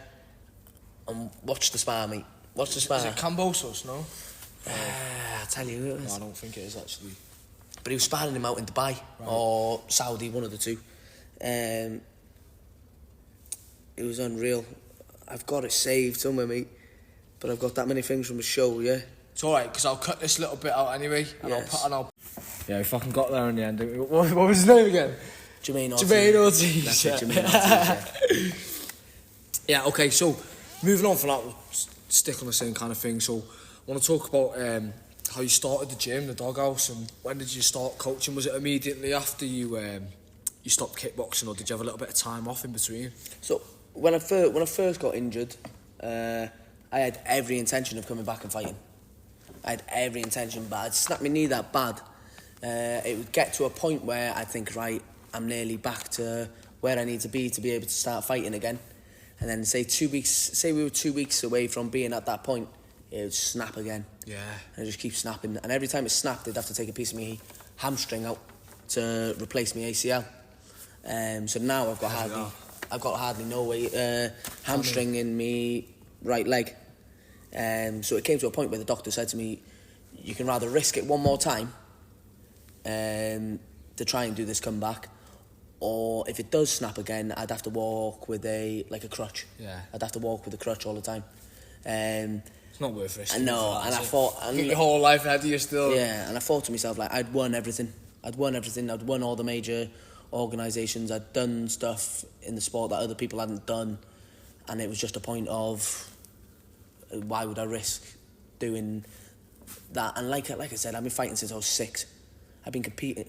And watch the spar, mate. Watch the spar. Is it Cambosos? No. I'll tell you who it is. No, I don't think it is actually. But he was sparring him out in Dubai or Saudi, one of the two. It was unreal. I've got it saved somewhere, mate. But I've got that many things from the show, yeah. It's alright, because I'll cut this little bit out anyway. And I'll Yeah, we fucking got there in the end. What was his name again? Jermaine Ortiz. Jermaine Ortiz. That's it, Jermaine Ortiz, yeah. Yeah, okay, so moving on from that, we'll stick on the same kind of thing. So I want to talk about how you started the gym, the doghouse, and when did you start coaching? Was it immediately after you stopped kickboxing, or did you have a little bit of time off in between? So when I first got injured, I had every intention of coming back and fighting. I had every intention, but I'd snapped my knee that bad. It would get to a point where I'd think, right, I'm nearly back to where I need to be able to start fighting again. And then say we were 2 weeks away from being at that point, it would snap again. Yeah. And it just keep snapping. And every time it snapped, they'd have to take a piece of my hamstring out to replace my ACL. So now I've got hardly no weight, hamstring in me right leg. So it came to a point where the doctor said to me, you can rather risk it one more time to try and do this comeback, or if it does snap again, I'd have to walk with a crutch. Yeah. I'd have to walk with a crutch all the time. It's not worth risking. I know, and I thought... your whole life ahead of you still. Yeah, and I thought to myself, I'd won everything. I'd won all the major organisations. I'd done stuff in the sport that other people hadn't done. And it was just a point of, why would I risk doing that? And like I said, I've been fighting since I was 6. I've been competing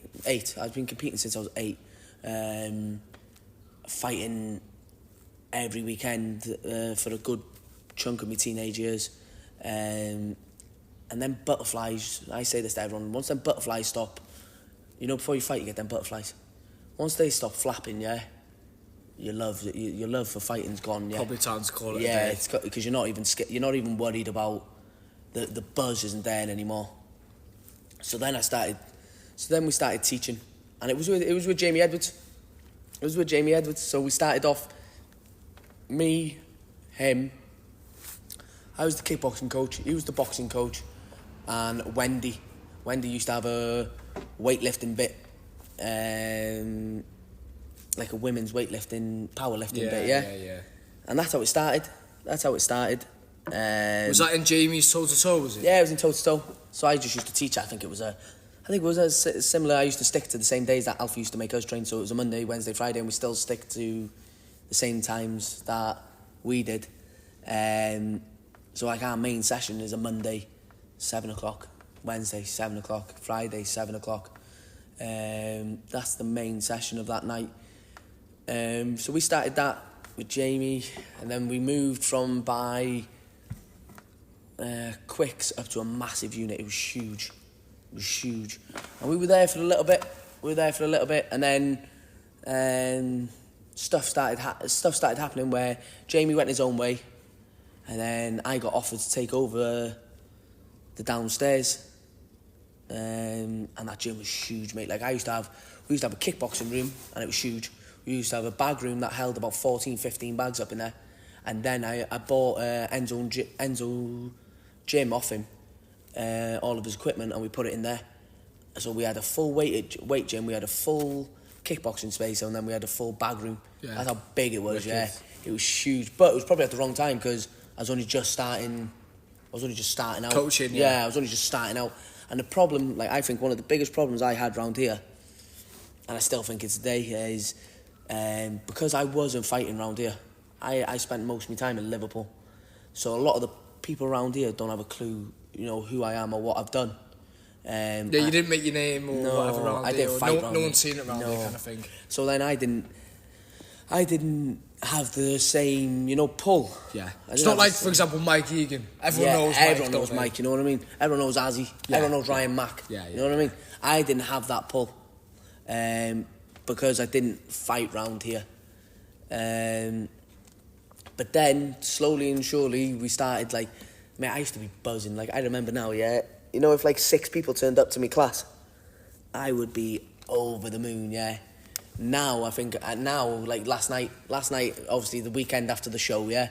since I was 8. Fighting every weekend for a good chunk of my teenage years. And then butterflies, I say this to everyone, once them butterflies stop, you know, before you fight you get them butterflies. Once they stop flapping, yeah, your love for fighting's gone, yeah. Probably time to call it yeah, a day. Because you're not even worried about the buzz isn't there anymore. So then we started teaching, and it was with Jamie Edwards. It was with Jamie Edwards. So we started off, me, him. I was the kickboxing coach. He was the boxing coach, and Wendy used to have a weightlifting bit, like a women's weightlifting, powerlifting bit, yeah. And that's how it started. Was that in Jamie's toe-to-toe, was it? Yeah, it was in toe-to-toe. So I just used to teach. I think it was similar. I used to stick to the same days that Alfie used to make us train. So it was a Monday, Wednesday, Friday, and we still stick to the same times that we did. So like our main session is a Monday, 7 o'clock, Wednesday, 7 o'clock, Friday, 7 o'clock. That's the main session of that night. So we started that with Jamie, and then we moved from by quicks up to a massive unit. It was huge. And we were there for a little bit. And then stuff started happening where Jamie went his own way, and then I got offered to take over the downstairs. And that gym was huge, mate. Like we used to have a kickboxing room, and it was huge. We used to have a bag room that held about 14, 15 bags up in there. And then I bought Enzo gym off him, all of his equipment, and we put it in there. So we had a full weight gym, we had a full kickboxing space, and then we had a full bag room. Yeah. That's how big it was. Wicked. Yeah. It was huge, but it was probably at the wrong time because I was only just starting out. Coaching, yeah. I was only just starting out. And the problem, like I think one of the biggest problems I had around here, and I still think it's today, is because I wasn't fighting around here. I spent most of my time in Liverpool. So a lot of the people around here don't have a clue, you know, who I am or what I've done. You didn't make your name or whatever around I here. Didn't fight no one's seen it around here kind of thing. So then I didn't have the same, you know, pull. Yeah. It's not like, for example, Mike Egan. Everyone knows Mike, you know what I mean? Everyone knows Azzy. Yeah. Everyone knows Ryan Mack. Yeah. You know what I mean? I didn't have that pull because I didn't fight round here. But then, slowly and surely, we started, like, mate, I used to be buzzing. Like, I remember now, yeah, you know, if, like, 6 people turned up to my class, I would be over the moon, yeah. Now, I think, like, last night, obviously, the weekend after the show, yeah,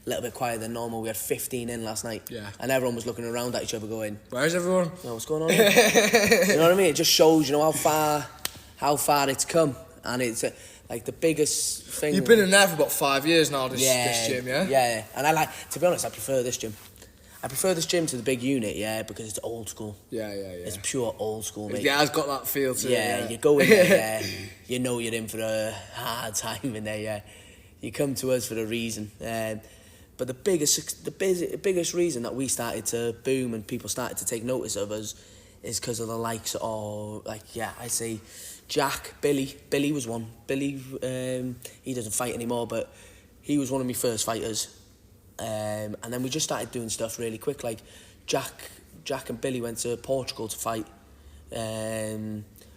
a little bit quieter than normal. We had 15 in last night. Yeah. And everyone was looking around at each other going, where's everyone? You know, what's going on here? You know what I mean? It just shows, you know, how far it's come. And it's... like the biggest thing. You've been in there for about 5 years now, this gym, yeah? Yeah, and to be honest, I prefer this gym. I prefer this gym to the big unit, yeah, because it's old school. Yeah. It's pure old school, mate. Yeah, it's got that feel to it. Yeah, you go in there, yeah, you know you're in for a hard time in there, yeah. You come to us for a reason. But the biggest reason that we started to boom and people started to take notice of us is because of the likes of, like, yeah, I say... Jack, Billy was one. Billy, he doesn't fight anymore, but he was one of my first fighters. And then we just started doing stuff really quick. Like Jack and Billy went to Portugal to fight.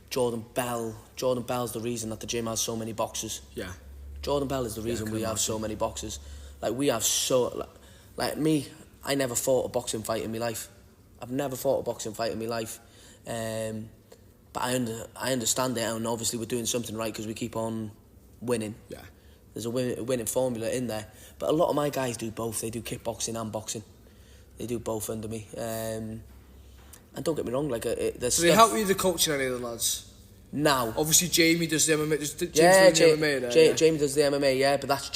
Jordan Bell's the reason that the gym has so many boxers. Yeah. Jordan Bell is the reason we have so many boxers. Like we have like me, I never fought a boxing fight in my life. I've never fought a boxing fight in my life. But I understand it, and obviously we're doing something right because we keep on winning. Yeah. There's a winning formula in there. But a lot of my guys do both. They do kickboxing and boxing. They do both under me. And don't get me wrong, like there's so they help you the coaching any of the lads? Now. Obviously Jamie does the MMA. Jamie does the MMA, yeah, but that's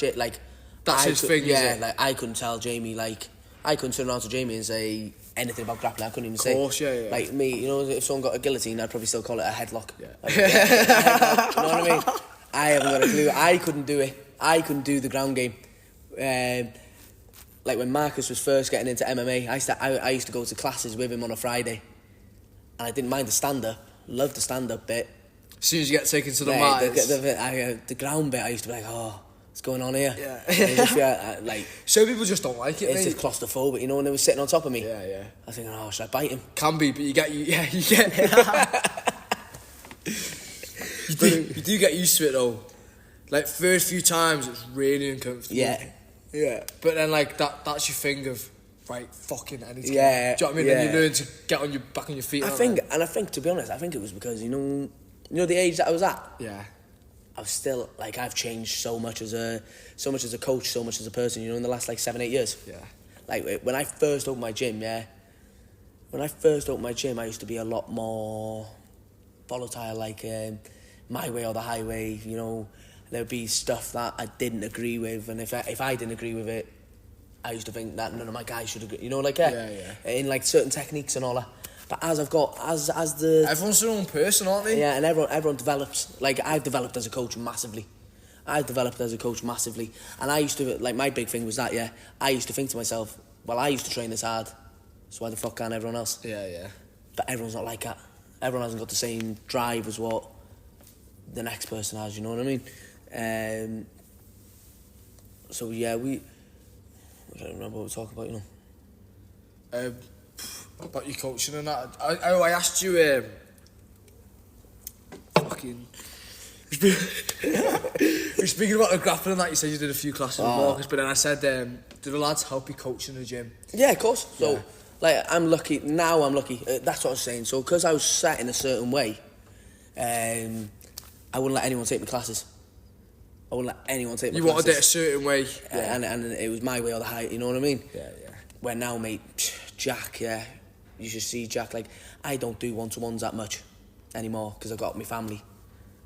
that's his thing, yeah, like I couldn't tell Jamie, like I couldn't turn around to Jamie and say anything about grappling. I couldn't even say. Of course, yeah. Like me, you know, if someone got a guillotine, I'd probably still call it a headlock. Yeah. Like, a headlock, you know what I mean? I haven't got a clue. I couldn't do it. I couldn't do the ground game. Like when Marcus was first getting into MMA, I used to go to classes with him on a Friday, and I didn't mind the stand-up, loved the stand-up bit. As soon as you get taken to the mat, the ground bit, I used to be like, oh, what's going on here? Yeah. Like, some people just don't like it, it's just claustrophobic, you know, when they were sitting on top of me. Yeah. I was thinking, oh, should I bite him? Can be, but you get you do get used to it though. Like first few times, it's really uncomfortable. Yeah. But then like that's your thing of right, fucking anything. Yeah. Do you know what I mean? Then you learn to get back on your feet. I think to be honest, I think it was because you know the age that I was at. Yeah. I was still like I've changed so much as a coach, so much as a person. You know, in the last like 7-8 years. Yeah. Like when I first opened my gym, I used to be a lot more volatile, like my way or the highway. You know, there'd be stuff that I didn't agree with, and if I didn't agree with it, I used to think that none of my guys should agree. You know, like in like certain techniques and all that. But as I've got as the everyone's their own person, aren't they? Yeah, and everyone develops. Like I've developed as a coach massively. And I used to, like, my big thing was that, I used to think to myself, well, I used to train this hard, so why the fuck can't everyone else? Yeah. But everyone's not like that. Everyone hasn't got the same drive as what the next person has, you know what I mean? So, yeah, I don't remember what we were talking about, you know. About your coaching and that. I asked you, we're speaking about the grappling and that. You said you did a few classes with Marcus, but then I said, do the lads help you coach in the gym? Yeah, of course. So, like, I'm lucky. That's what I was saying. So, because I was set in a certain way, I wouldn't let anyone take my classes. You wanted it a certain way. And it was my way or the height, you know what I mean? Yeah. Where now, mate, Jack, you should see Jack. Like, I don't do one-to-ones that much anymore because I've got my family.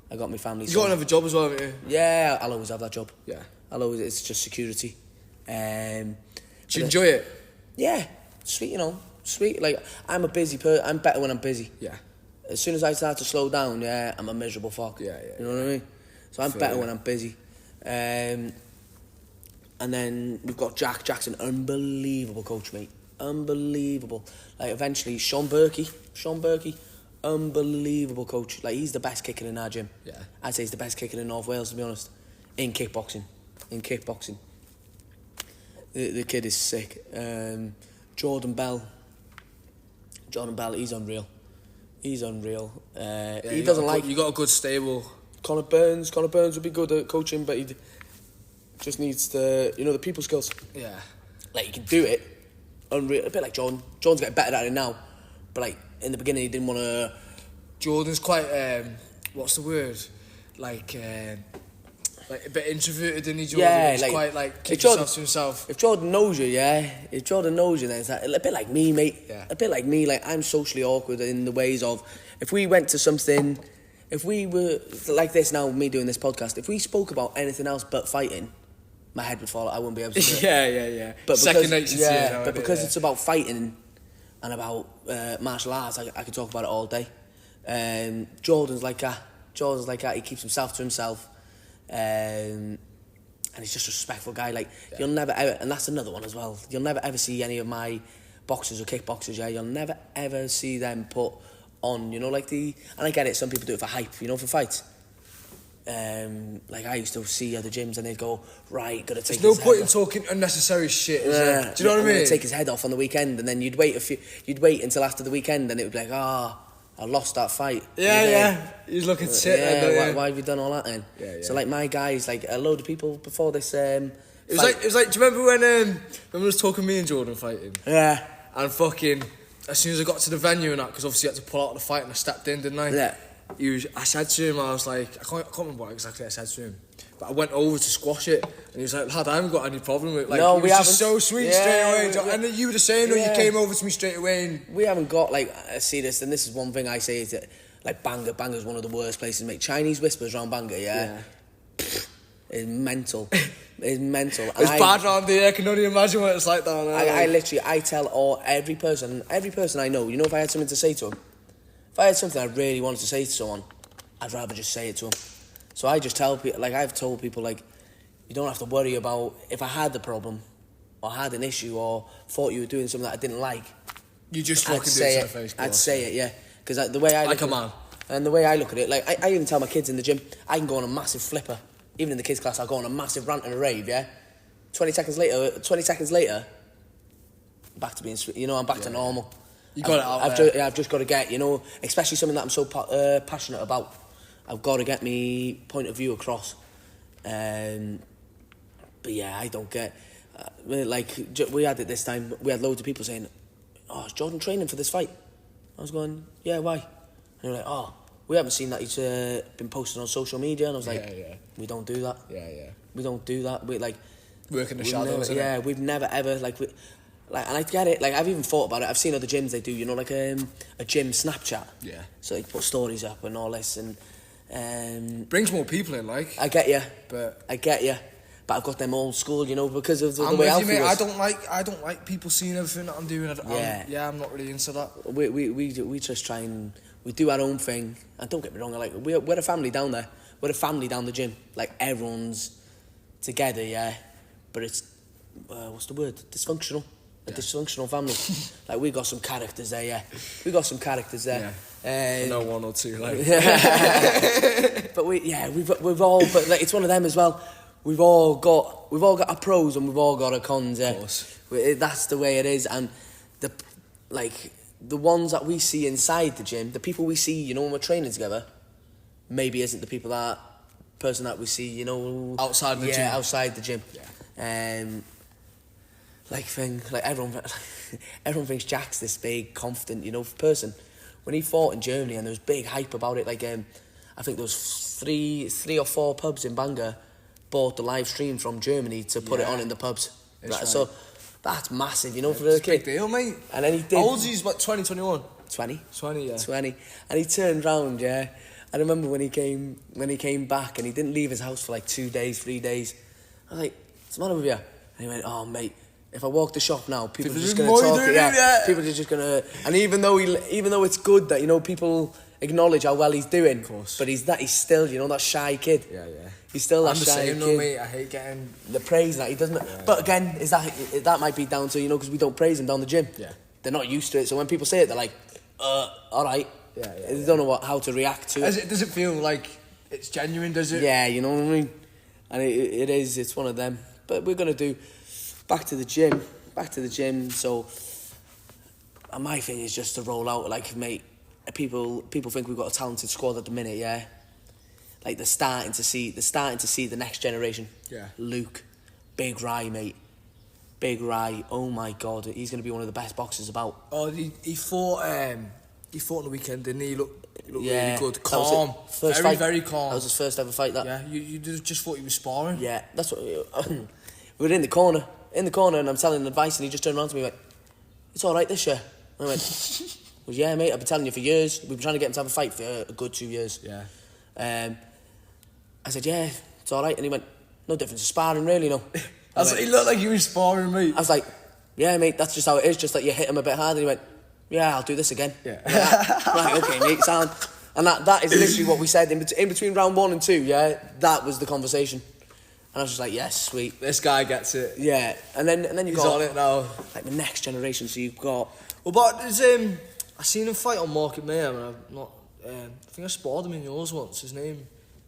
You got another job as well, haven't you? Yeah, I'll always have that job. Yeah. It's just security. Do you enjoy it? Yeah, sweet, you know. Sweet, like, I'm a busy person. I'm better when I'm busy. Yeah. As soon as I start to slow down, I'm a miserable fuck. Yeah. You know what I mean? So I'm better when I'm busy. And then we've got Jack. Jack's an unbelievable coach, mate. Unbelievable. Like, eventually, Sean Berkey, unbelievable coach. Like, he's the best kicker in our gym. Yeah. I'd say he's the best kicker in North Wales, to be honest. In kickboxing. The kid is sick. Jordan Bell, he's unreal. He doesn't like... You got a good stable. Connor Burns would be good at coaching, but he just needs the people skills. Yeah. Like, he can do it. Unreal. A bit like Jordan. Jordan's getting better at it now. But, like, in the beginning, he didn't want to... Jordan's quite, what's the word? Like a bit introverted, isn't he, Jordan? Yeah, he's like, quite, like, keep himself to himself. If Jordan knows you, then it's like, a bit like me, mate. Yeah. A bit like me. Like, I'm socially awkward in the ways of, if we went to something, if we were like this now, me doing this podcast, if we spoke about anything else but fighting, my head would fall. I wouldn't be able to do it. Yeah. But second nature to you. But because it's about fighting and about martial arts, I could talk about it all day. Jordan's like that. He keeps himself to himself. And he's just a respectful guy. Like, you'll never ever, and that's another one as well, you'll never ever see any of my boxers or kickboxers, you'll never ever see them put on, you know, like and I get it, some people do it for hype, you know, for fights. Like, I used to see other gyms and they'd go, right, gotta take There's no point in talking unnecessary shit, is there? Do you know what I mean? Take his head off on the weekend, and then you'd wait until after the weekend, and it would be like, I lost that fight. Yeah. He's looking to sit there. Why have you done all that then? Yeah. So, like, my guys, like, a load of people before this. It was like, do you remember when we was talking me and Jordan fighting? Yeah. And fucking, as soon as I got to the venue and that, because obviously I had to pull out the fight and I stepped in, didn't I? Yeah. I said to him, I was like, I can't remember what exactly I said to him, but I went over to squash it, and he was like, lad, I haven't got any problem with it. Like, no, he was just so sweet straight away. And you were the same, you came over to me straight away. And we haven't got, like, I see this, and this is one thing I say, is that, like, Banger's one of the worst places to make Chinese whispers around Banger, It's mental. It's mental. It's bad around here, I can only imagine what it's like down there. I tell every person I know, you know, if I had something to say to them, if I had something I really wanted to say to someone, I'd rather just say it to them. So I just tell people, like, I've told people, like, you don't have to worry about if I had the problem or had an issue or thought you were doing something that I didn't like. You just fucking do it to the face. I'd say it, yeah. Because the way I like a man. And the way I look at it, like I even tell my kids in the gym, I can go on a massive flipper. Even in the kids' class, I'll go on a massive rant and a rave, yeah? 20 seconds later, back to being sweet. You know, I'm back to normal. You got it out there. I've just got to get, you know, especially something that I'm so passionate about. I've got to get me point of view across. But yeah, I don't get... we had it this time. We had loads of people saying, "Oh, is Jordan training for this fight?" I was going, "Yeah, why?" And they were like, "Oh, we haven't seen that he's been posting on social media." And I was like, "We don't do that. We don't do that. We like work in the shadows." We've never ever and I get it. Like I've even thought about it. I've seen other gyms they do, you know, like a gym Snapchat. Yeah. So they put stories up and all this, and brings more people in. Like I get you, but I've got them old school, you know, because of the way Alfie was. I don't like people seeing everything that I'm doing. I'm not really into that. We just try and we do our own thing. And don't get me wrong, we're a family down there. We're a family down the gym. Like everyone's together, yeah. But it's what's the word? Dysfunctional. A dysfunctional family. Like we got some characters there, yeah. We got some characters there. Yeah. I know one or two, like. But we've all. But like, it's one of them as well. We've all got our pros and we've all got our cons. Yeah. Of course. That's the way it is, and the ones that we see inside the gym, the people we see, you know, when we're training together, maybe isn't the person that we see, you know, outside the gym. Yeah, outside the gym. Yeah. Everyone thinks Jack's this big, confident, you know, person. When he fought in Germany and there was big hype about it, I think there was three or four pubs in Bangor bought the live stream from Germany to put it on in the pubs. Right. So that's massive, you know, for the kid. Big deal, mate. And then he did. How old is he? What, 20, 21? 20. 20, yeah. 20. And he turned round, yeah. I remember when he came back and he didn't leave his house for like 2 days, 3 days. I was like, "What's the matter with you?" And he went, "Oh, mate, if I walk the shop now, people are just going to talk." Yeah. People are just going to... And even though it's good that, you know, people acknowledge how well he's doing, of course, but he's still, you know, that shy kid. Yeah. He's still that shy kid. I'm the same though, mate. I hate getting the praise that he doesn't. Yeah, but again, is that might be down to, you know, because we don't praise him down the gym. Yeah. They're not used to it, so when people say it, they're like, all right. Yeah. They don't know how to react to it. Does it feel like it's genuine? Does it? Yeah, you know what I mean. And it is. It's one of them. But we're gonna do back to the gym. So, and my thing is just to roll out, like, mate. People think we've got a talented squad at the minute, yeah. Like they're starting to see the next generation. Yeah. Luke, Big Rye, mate. Big Rye. Oh my God, he's gonna be one of the best boxers about. Oh, he fought on the weekend, didn't he? He looked really good, calm, very calm. That was his first ever fight. That. Yeah. You just thought he was sparring. Yeah, that's what. We were in the corner, and I'm telling him advice, and he just turned around to me and went, "It's all right this year." And I went, "Well, yeah, mate, I've been telling you for years. We've been trying to get him to have a fight for a good 2 years." Yeah. I said, "Yeah, it's all right." And he went, "No difference to sparring, really, no." He looked like he was sparring, mate. I was like, "Yeah, mate, that's just how it is. Just like you hit him a bit hard." And he went, "Yeah, I'll do this again." Yeah. Right, okay, mate, sound. And that is literally what we said in between round 1 and 2. Yeah, that was the conversation. And I was just like, "Yes, sweet. This guy gets it." Yeah, and then you've He's got on it now. like the next generation. So you've got. Well, but there's I seen him fight on Market Mayhem, and I've not. I think I sparred him in yours once. His name,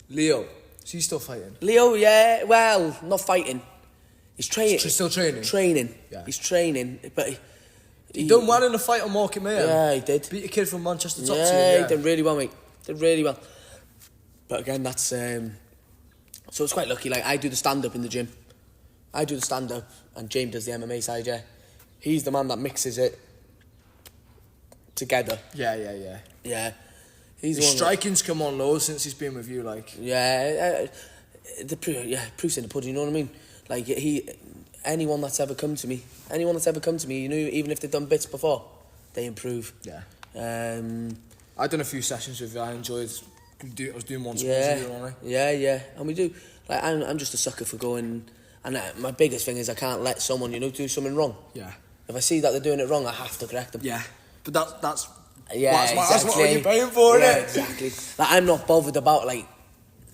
Leo. Is he still fighting? Leo, yeah. Well, not fighting. He's training. Still training. Training. Yeah. He's training, but he done well in a fight on Market Mayhem. Yeah, he did. Beat a kid from Manchester top 2. Yeah, he did really well, mate. Did really well. But again, that's so it's quite lucky. Like I do the stand up in the gym. And James does the MMA side. Yeah, he's the man that mixes it together. Yeah. His striking's come on low since he's been with you, like. Yeah, proof's in the pudding. You know what I mean? Like anyone that's ever come to me, you know, even if they've done bits before, they improve. Yeah. I've done a few sessions with you. I enjoyed. I was doing one with you, Yeah, and we do. Like I'm just a sucker for going. And my biggest thing is I can't let someone, you know, do something wrong. Yeah. If I see that they're doing it wrong, I have to correct them. Yeah. But that's that's what you're paying for, yeah, innit? Exactly. Like I'm not bothered about, like,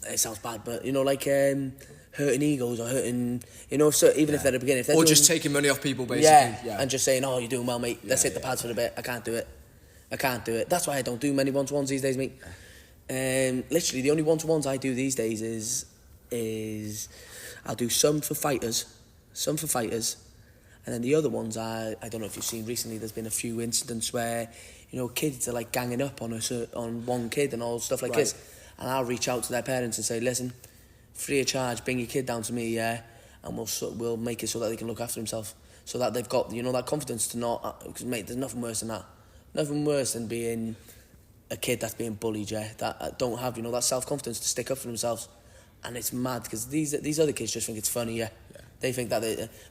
it sounds bad, but you know, like hurting egos or hurting, you know, so even if they're at the beginning. If they're or just taking money off people, basically. Yeah, and just saying, oh, you're doing well, mate. Let's hit the pads for a bit. I can't do it. That's why I don't do many one-to-ones these days, mate. Literally, the only one-to-ones I do these days is I'll do some for fighters, and then the other ones I don't know if you've seen recently. There's been a few incidents where, you know, kids are like ganging up on one kid and all stuff like this, and I'll reach out to their parents and say, listen, free of charge, bring your kid down to me, and we'll make it so that they can look after themselves, so that they've got, you know, that confidence to not. Because mate, there's nothing worse than that. Nothing worse than being a kid that's being bullied, that don't have, you know, that self-confidence to stick up for themselves. And it's mad because these other kids just think it's funny, They think that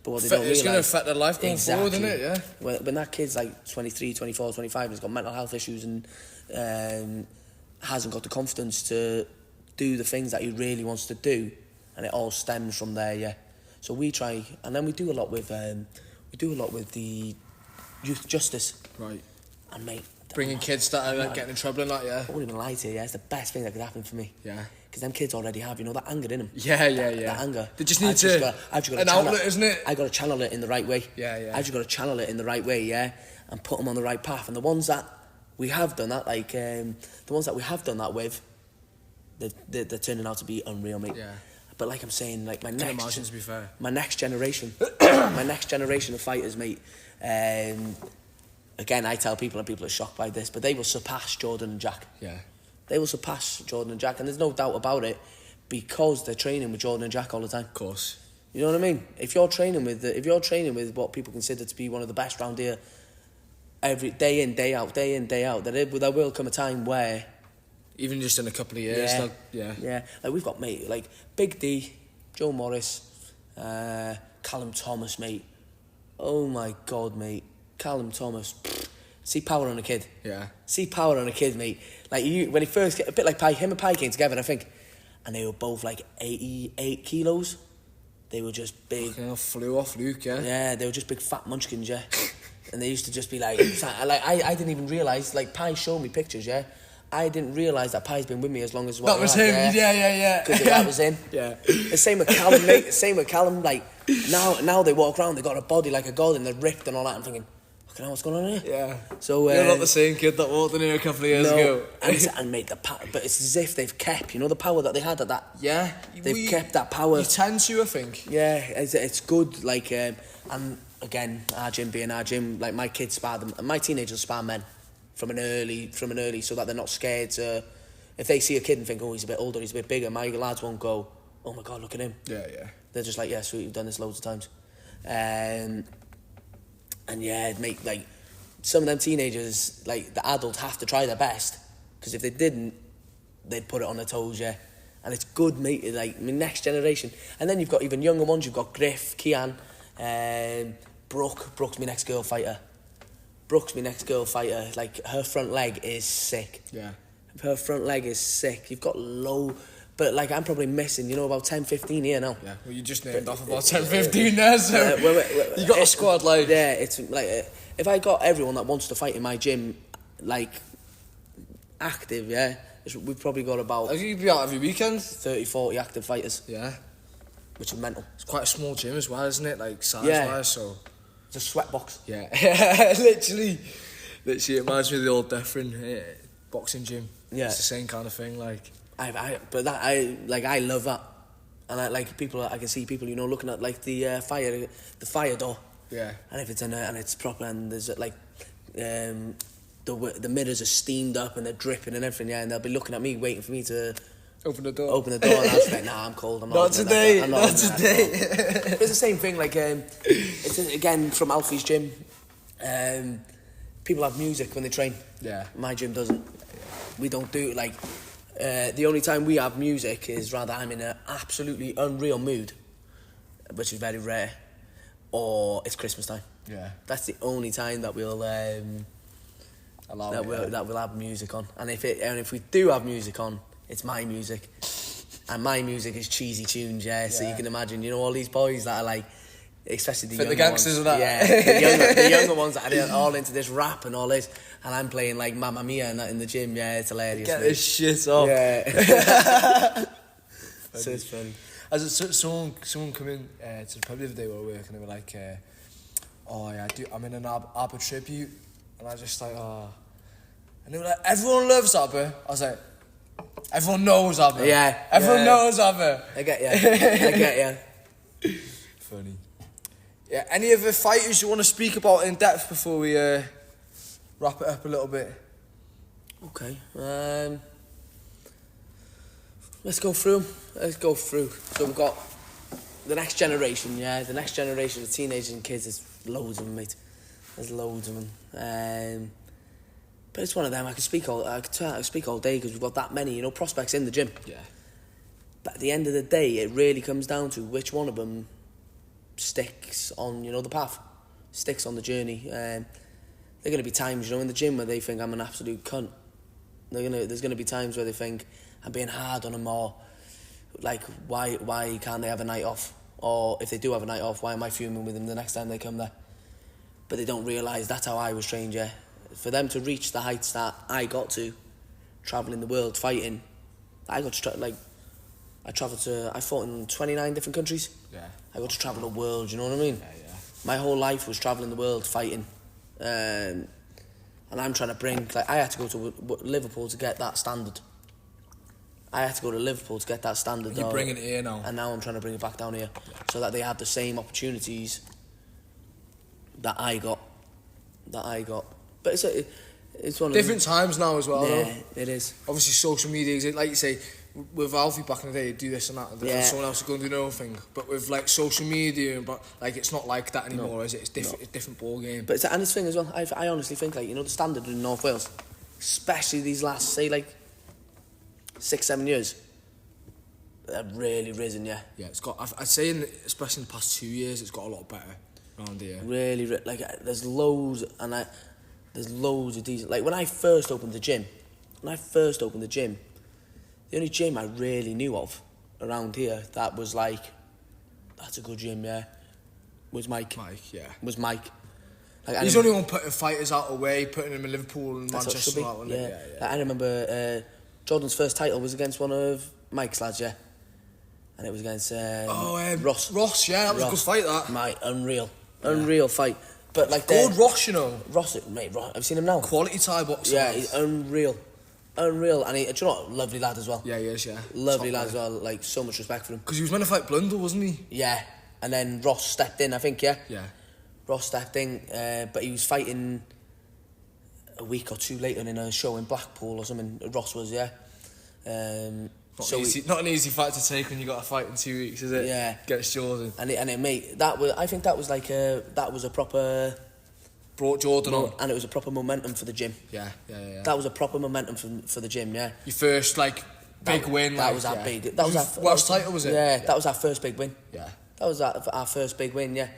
but what they don't realise... It's going to affect their life going forward, isn't it, yeah? When that kid's like 23, 24, 25, and he's got mental health issues and hasn't got the confidence to do the things that he really wants to do, and it all stems from there, So we try, and then we do a lot with the youth justice. Right. And mate... Bringing kids that are like, getting in trouble and that, I won't even lie to you, it's the best thing that could happen for me. Yeah. Because them kids already have, you know, that anger in them. Yeah. That anger. They just need an outlet, isn't it? I got to channel it in the right way. Yeah. I just got to channel it in the right way, and put them on the right path. And the ones that we have done that, with, they're turning out to be unreal, mate. Yeah. But like I'm saying, like my next generation of fighters, mate. Again, I tell people, and people are shocked by this, but they will surpass Jordan and Jack. Yeah. They will surpass Jordan and Jack, and there's no doubt about it, because they're training with Jordan and Jack all the time. Of course. You know what I mean? If you're training with what people consider to be one of the best round here, every day in, day out, there will come a time where, even just in a couple of years, like we've got mate like Big D, Joe Morris, Callum Thomas, mate. Oh my God, mate. Callum Thomas, see power on a kid. Yeah. See power on a kid, mate. Like when he first get a bit like Pi, him and Pi came together, I think, and they were both like 88 kilos. They were just big. Flew off Luke, yeah. Yeah, they were just big fat munchkins, and they used to just be like I didn't even realise. Like Pi showed me pictures, I didn't realise that Pi's been with me as long as that was him. Yeah. Because that was him. Yeah. The same with Callum, mate. Like now they walk around, they got a body like a god and they're ripped and all that. I'm thinking, fucking hell, what's going on here? Yeah. So you're not the same kid that walked in here a couple of years ago. and made the power, but it's as if they've kept, you know, the power that they had at that. Yeah. They've kept that power. You tend to, I think. Yeah, it's good. Like, and again, our gym being our gym, like my kids spar them, and my teenagers spar men from an early, so that they're not scared to. If they see a kid and think, oh, he's a bit older, he's a bit bigger, my lads won't go, oh my God, look at him. Yeah. They're just like, yeah, sweet, we've done this loads of times. And yeah, make like some of them teenagers, like the adults have to try their best, because if they didn't, they'd put it on their toes, And it's good, mate. Like next generation, and then you've got even younger ones. You've got Griff, Kian, Brooke. Brooke's my next girl fighter. Like her front leg is sick. Yeah. Her front leg is sick. You've got low. But like I'm probably missing, you know, about 10, 15 here now. Yeah, well you just named off about 10, 15 there, so you got a squad like... Yeah, it's like, if I got everyone that wants to fight in my gym, like, active, we've probably got about... You'd be out every weekend? 30, 40 active fighters. Yeah. Which is mental. It's quite a small gym as well, isn't it? Like, size-wise, so... It's a sweat box. Yeah, literally, it reminds me of the old Deffrin boxing gym. Yeah. It's the same kind of thing, like... I love that, and I can see people, you know, looking at like the fire door, and if it's in there and it's proper and there's like the mirrors are steamed up and they're dripping and everything, and they'll be looking at me waiting for me to open the door, and I was like, nah, I'm cold, I'm not today. It's the same thing, like it's again from Alfie's gym. People have music when they train. Yeah, my gym doesn't. We don't do it like. The only time we have music is rather I'm in an absolutely unreal mood, which is very rare, or it's Christmas time. Yeah, that's the only time that we'll we'll have music on. And if we do have music on, it's my music, and my music is cheesy tunes. So you can imagine, you know, all these boys that are like, especially the gangsters ones, of that. the younger ones that are all into this rap and all this, and I'm playing like Mamma Mia and that in the gym. Yeah, it's hilarious. Get this shit off. Yeah. So it's funny. someone come in to the pub the other day where we were working, and they were like, oh yeah, I'm in an ABBA tribute, and I was just like, oh, and they were like, everyone loves ABBA. I was like, everyone knows ABBA. Yeah. Everyone knows ABBA. I get you. Funny. Yeah. Any other fighters you want to speak about in depth before we wrap it up a little bit? Okay. Let's go through. So we've got the next generation, the next generation of teenagers and kids. There's loads of them, mate. There's loads of them. But it's one of them. I could speak all day because we've got that many, prospects in the gym. Yeah. But at the end of the day, it really comes down to which one of them sticks on, the path, sticks on the journey. There are going to be times, in the gym where they think I'm an absolute cunt. There's going to be times where they think I'm being hard on them, or like, why can't they have a night off? Or if they do have a night off, why am I fuming with them the next time they come there? But they don't realise that's how I was trained, yeah. For them to reach the heights that I got to, travelling the world, fighting, I got to, I fought in 29 different countries. Yeah. I got to travel the world, you know what I mean? Yeah. My whole life was travelling the world, fighting. And I'm trying to bring, I had to go to Liverpool to get that standard. You're bringing it here now. And now I'm trying to bring it back down here, so that they have the same opportunities that I got. But it's one of different times now as well. Yeah, it is. Obviously, social media, like you say, with Alfie back in the day, do this and that, and someone else is going to do nothing. But with social media, it's not like that anymore, is it? It's different. It's a different ball game. But it's thing as well. I honestly think the standard in North Wales, especially these last 6-7 years, have really risen. Yeah. Yeah, it's got. I'd say, especially in the past 2 years, it's got a lot better around here. Really, there's loads, and there's loads of decent. Like when I first opened the gym, the only gym I really knew of around here that was that's a good gym, was Mike. Was Mike. He's the only one putting fighters out away, putting them in Liverpool and Manchester. Yeah. I remember Jordan's first title was against one of Mike's lads, and it was against Ross. Ross, that was a good fight. That mate, unreal fight. But good Ross, Ross, mate, I've seen him now. Quality Thai boxer. Yeah, he's unreal, and do you know what? Lovely lad as well. Yeah, he is. Yeah, lovely lad as well. So much respect for him. Because he was meant to fight Blundell, wasn't he? Yeah, and then Ross stepped in, I think. Yeah. Ross stepped in, but he was fighting a week or two later in a show in Blackpool or something. Ross was, not an easy fight to take when you got a fight in 2 weeks, is it? Yeah. Against Jordan. And mate, I think that was a proper. Brought Jordan on. And it was a proper momentum for the gym. Yeah. That was a proper momentum for the gym, yeah. Your first, big win. That was our big... That was our Welsh title, was it? Yeah, that was our first big win. Yeah. That was our first big win, yeah.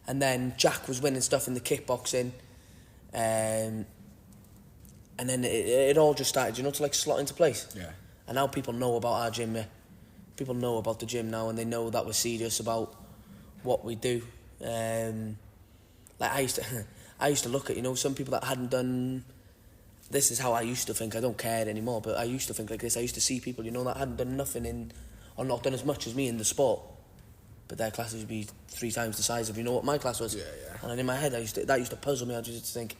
And then Jack was winning stuff in the kickboxing. And then it all just started, to slot into place. Yeah. And now people know about our gym, yeah. People know about the gym now, and they know that we're serious about what we do. I used to look at, some people that hadn't done... This is how I used to think. I don't care anymore, but I used to think like this. I used to see people, that hadn't done nothing or not done as much as me in the sport. But their classes would be 3 times the size of, what my class was. Yeah. And in my head, that used to puzzle me. I used to think,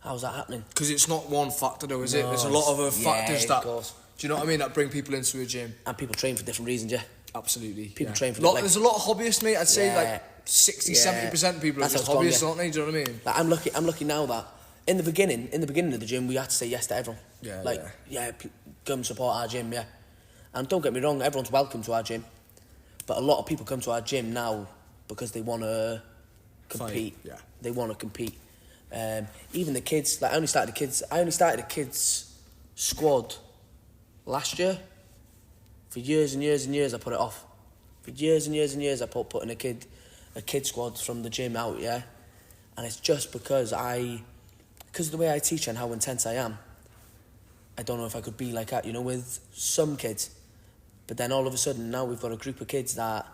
how's that happening? Because it's not one factor though, is it? There's a lot of other factors that... Of course. Do you know what I mean? That bring people into a gym. And people train for different reasons, yeah. Absolutely. People train for... there's a lot of hobbyists, mate. I'd say 60-70% of people are just hobbyists, aren't they? Do you know what I mean? I'm lucky now that in the beginning of the gym, we had to say yes to everyone. Come support our gym, yeah. And don't get me wrong, everyone's welcome to our gym. But a lot of people come to our gym now because they want to compete. Yeah. They want to compete. Even the kids, I only started a kids squad last year. For years and years and years, I put it off. For years and years and years, I putting a kid squad from the gym out, yeah. And it's just because of the way I teach and how intense I am. I don't know if I could be like that, with some kids. But then all of a sudden, now we've got a group of kids that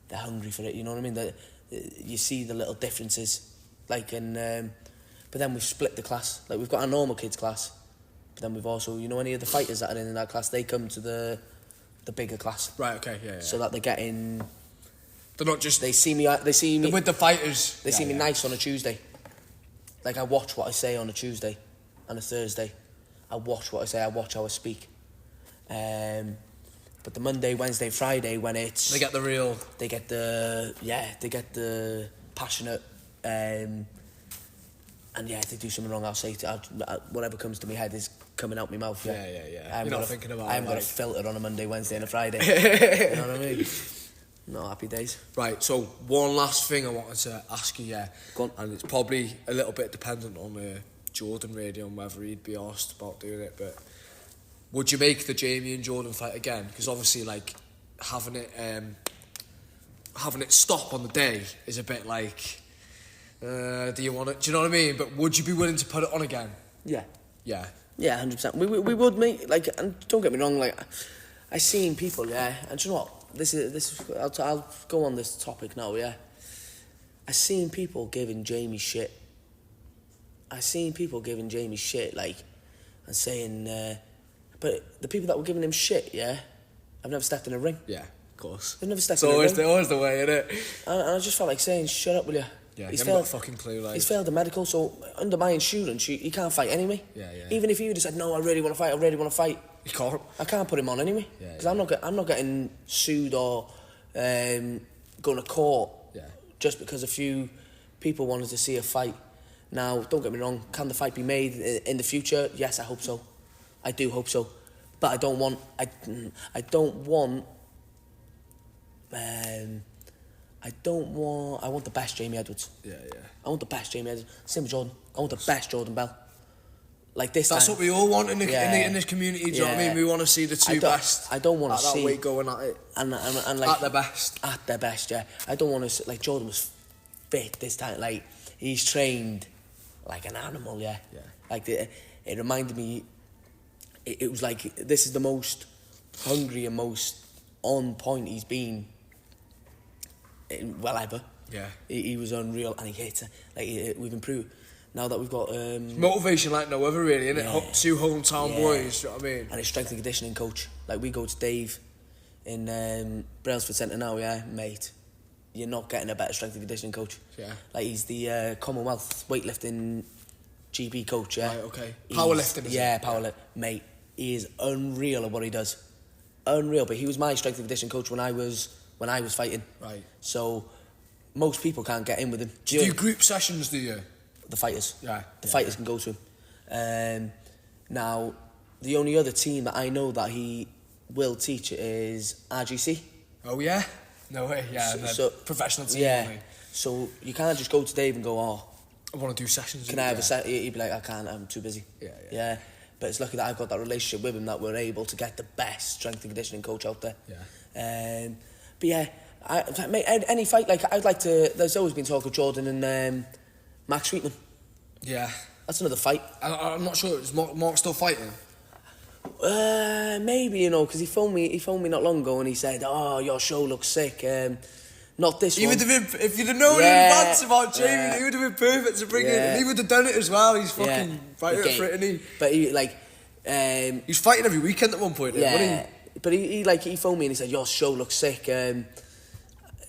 they're hungry for it. You know what I mean? That you see the little differences, but then we've split the class. We've got our normal kids class, but then we've also, any of the fighters that are in that class, they come to the the bigger class. Right. Okay. Yeah. So that they're getting. They're not just. They see me. They're with the fighters. They see me nice on a Tuesday. Like I watch what I say on a Tuesday, and a Thursday. I watch what I say. I watch how I speak. But the Monday, Wednesday, Friday, when it's they get the real. They get the passionate. And if they do something wrong, I'll say whatever comes to my head is coming out my mouth. Yeah. You're not thinking about it. I haven't got a filter on a Monday, Wednesday, and a Friday. You know what I mean? No happy days. Right, so one last thing I wanted to ask you, Go on. and it's probably a little bit dependent on Jordan really, on whether he'd be asked about doing it, but would you make the Jamie and Jordan fight again? Because obviously, like, having it stop on the day is a bit like, do you want it? Do you know what I mean? But would you be willing to put it on again? Yeah. Yeah. Yeah, 100%. We would make, like, and don't get me wrong, like, I seen people, and do you know what? This is. I'll go on this topic now. I seen people giving Jamie shit. like, and saying, but the people that were giving him shit, I've never stepped in a ring. Yeah, of course. They've never stepped in a ring. It's always the way, isn't it? And I just felt like saying, shut up, will you? Yeah, he's got a fucking clue. Like, he's failed the medical, so under my insurance, he can't fight anyway. Yeah. Even if he would have said, no, I really want to fight. He can't. I can't put him on anyway, because I'm not getting sued or going to court just because a few people wanted to see a fight. Now, don't get me wrong, can the fight be made in the future? Yes, I hope so. I do hope so. But I want the best Jamie Edwards. Yeah. I want the best Jamie Edwards. Same with Jordan. I want the best Jordan Bell. Like this. That's what we all want in this community. Do you know what I mean? We want to see the two best. I don't want to see that weight going at it. And like at their best. At their best, yeah. I don't want to like Jordan was fit this time. Like he's trained like an animal, yeah. Like it reminded me. It was like this is the most hungry and most on point he's been. Ever. Yeah. He was unreal and he hits it. Like we've improved. Now that we've got motivation like no other really, isn't it? Two hometown boys, you know what I mean? And his strength and conditioning coach. Like we go to Dave in Brailsford Centre now, mate. You're not getting a better strength and conditioning coach. Yeah. Like he's the Commonwealth weightlifting GB coach, Right, okay. Powerlifting, is it? Powerlifting. Mate, he is unreal at what he does. Unreal, but he was my strength and conditioning coach when I was fighting. Right. So most people can't get in with him. Do you do group sessions, do you? The fighters. Yeah. The fighters can go to him. Now, the only other team that I know that he will teach is RGC. Oh, yeah? No way, yeah. So professional team. Yeah. So you can't just go to Dave and go, I want to do sessions. Can I have a set? He'd be like, I can't, I'm too busy. Yeah. But it's lucky that I've got that relationship with him that we're able to get the best strength and conditioning coach out there. Yeah. But yeah, mate, any fight, like, I'd like to... There's always been talk of Jordan and Max Sweetman. Yeah. That's another fight. I'm not sure. Is Mark still fighting? Maybe, because he phoned me not long ago and he said, your show looks sick. Not this one. If you'd have known in advance about Jamie, he would have been perfect to bring in. And he would have done it as well. He's fucking fighting for it, isn't he? But he, he was fighting every weekend at one point, wasn't he? But he phoned me and he said, your show looks sick.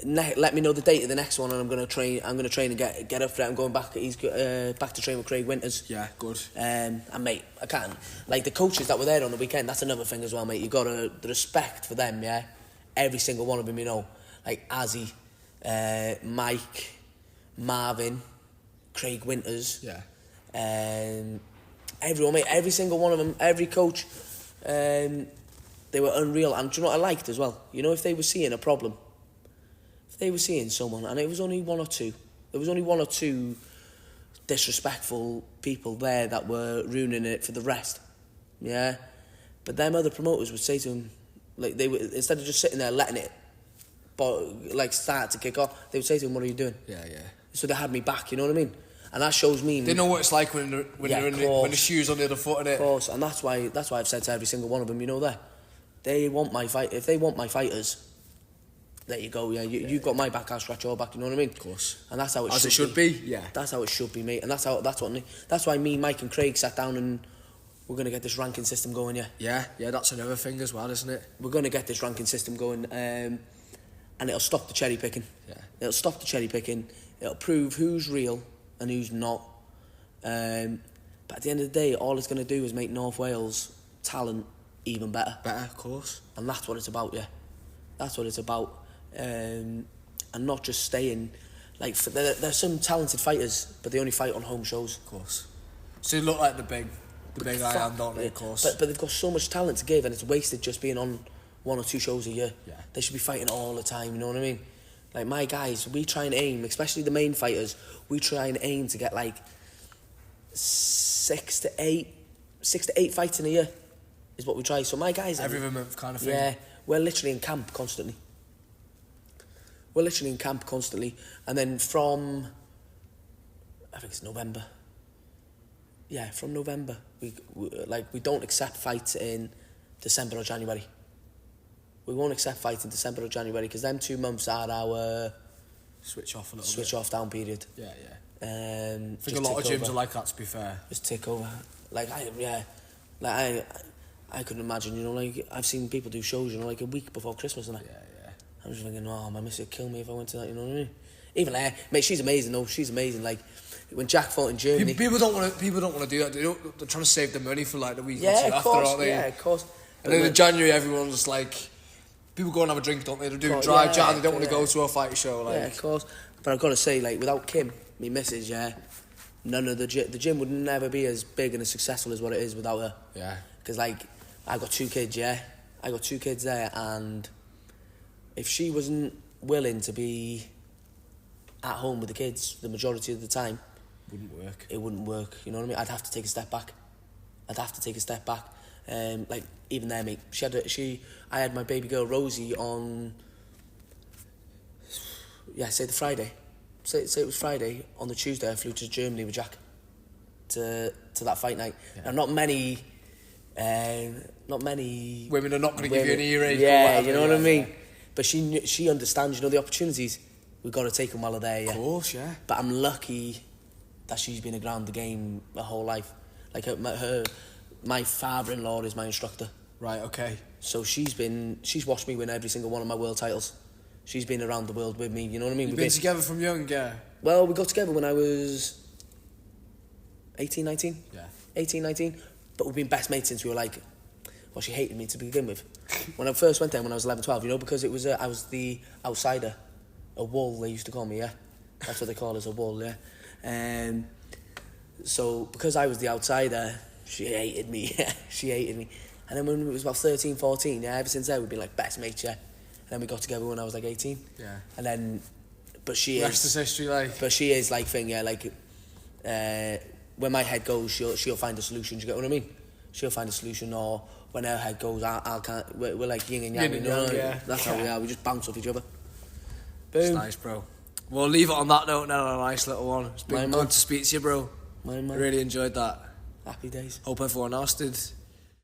Let me know the date of the next one and I'm gonna train and get up for it. I'm going back. He's back to train with Craig Winters. Yeah, good. And mate, I can't. Like the coaches that were there on the weekend, that's another thing as well, mate. You got the respect for them, yeah. Every single one of them, like Azzy, Mike, Marvin, Craig Winters. Yeah. Everyone, mate. Every single one of them, every coach. They were unreal. And do you know what I liked as well? If they were seeing a problem. They were seeing someone, and it was only one or two. There was only one or two disrespectful people there that were ruining it for the rest. Yeah, but them other promoters would say to him, like they would, instead of just sitting there letting it, start to kick off, they would say to him, "What are you doing?" Yeah. So they had me back. You know what I mean? And that shows me. They know what it's like when the shoe's on the other foot, innit? Of course, and that's why I've said to every single one of them, they want my fight. If they want my fighters. There you go, you've got my back, I'll scratch your back, you know what I mean? Of course. And that's how it should be. Yeah. That's how it should be, mate. And that's why me, Mike and Craig sat down and we're going to get this ranking system going, yeah. Yeah, that's another thing as well, isn't it? We're going to get this ranking system going, and it'll stop the cherry picking. Yeah. It'll stop the cherry picking. It'll prove who's real and who's not. But at the end of the day, all it's going to do is make North Wales talent even better. Better, of course. And that's what it's about, yeah. That's what it's about. And not just staying... Like, there's some talented fighters, but they only fight on home shows. Of course. So they look like the big I am, don't they, of course. But they've got so much talent to give, and it's wasted just being on 1 or 2 shows a year. Yeah. They should be fighting all the time, you know what I mean? Like, my guys, we try and aim, especially the main fighters, we try and aim to get, like, 6 to 8 fights in a year is what we try. So my guys... Every month kind of thing. Yeah, we're literally in camp constantly. And then from, I think it's November. Yeah, from November, we don't accept fights in December or January. We won't accept fights in December or January because them 2 months are our switch off off down period. Yeah. I think a lot of gyms are like that, to be fair. Just take over. I couldn't imagine, you know, like I've seen people do shows, you know, like a week before Christmas and that. Yeah. I'm just thinking, oh, my missus would kill me if I went to that, you know what I mean? Even mate, she's amazing though. She's amazing. Like when Jack fought in Germany, people don't want to do that. They're trying to save the money for like the week or two after, aren't they? Yeah, of course. And then in January, everyone's just like, people go and have a drink, don't they? They're doing dry Jan. They don't want to go to a fight show. Like. Yeah, of course. But I've got to say, like without Kim, me missus, none of the gym would never be as big and as successful as what it is without her. Yeah. Because like I got 2 kids, I got 2 kids there, and if she wasn't willing to be at home with the kids the majority of the time, it wouldn't work, you know what I mean? I'd have to take a step back. Like even there, mate, I had my baby girl Rosie on, say the Friday, say it was Friday. On the Tuesday I flew to Germany with Jack to that fight night. Now not many women are not going to give you an earache. Yeah, you know what I mean. Yeah. But she understands, you know, the opportunities. We've got to take them while they're there. Yeah. Of course, yeah. But I'm lucky that she's been around the game her whole life. Like my father-in-law is my instructor. Right. Okay. So she's watched me win every single one of my world titles. She's been around the world with me. You know what I mean? We've been together from young, yeah. Well, we got together when I was 18, 19. Yeah. 18, 19. But we've been best mates since we were like... Well, she hated me to begin with. When I first went there when I was 11, 12, you know, because it was I was the outsider. A wall, they used to call me, yeah. That's what they call us, a wall, yeah. So, because I was the outsider, she hated me, yeah. She hated me. And then when it was about 13, 14, yeah, ever since then, we've been like best mates, yeah. And then we got together when I was like 18. Yeah. And then, but she rest is history, like. But she is like thing, yeah, like, when my head goes, she'll find a solution, do you get what I mean? She'll find a solution, or when her head goes, we're like yin and yang, you know? Yeah. That's how we are, we just bounce off each other. Boom. It's nice, bro. We'll leave it on that note now, a nice little one. It's been good to speak to you, bro. Man. Really enjoyed that. Happy days. Hope everyone else did.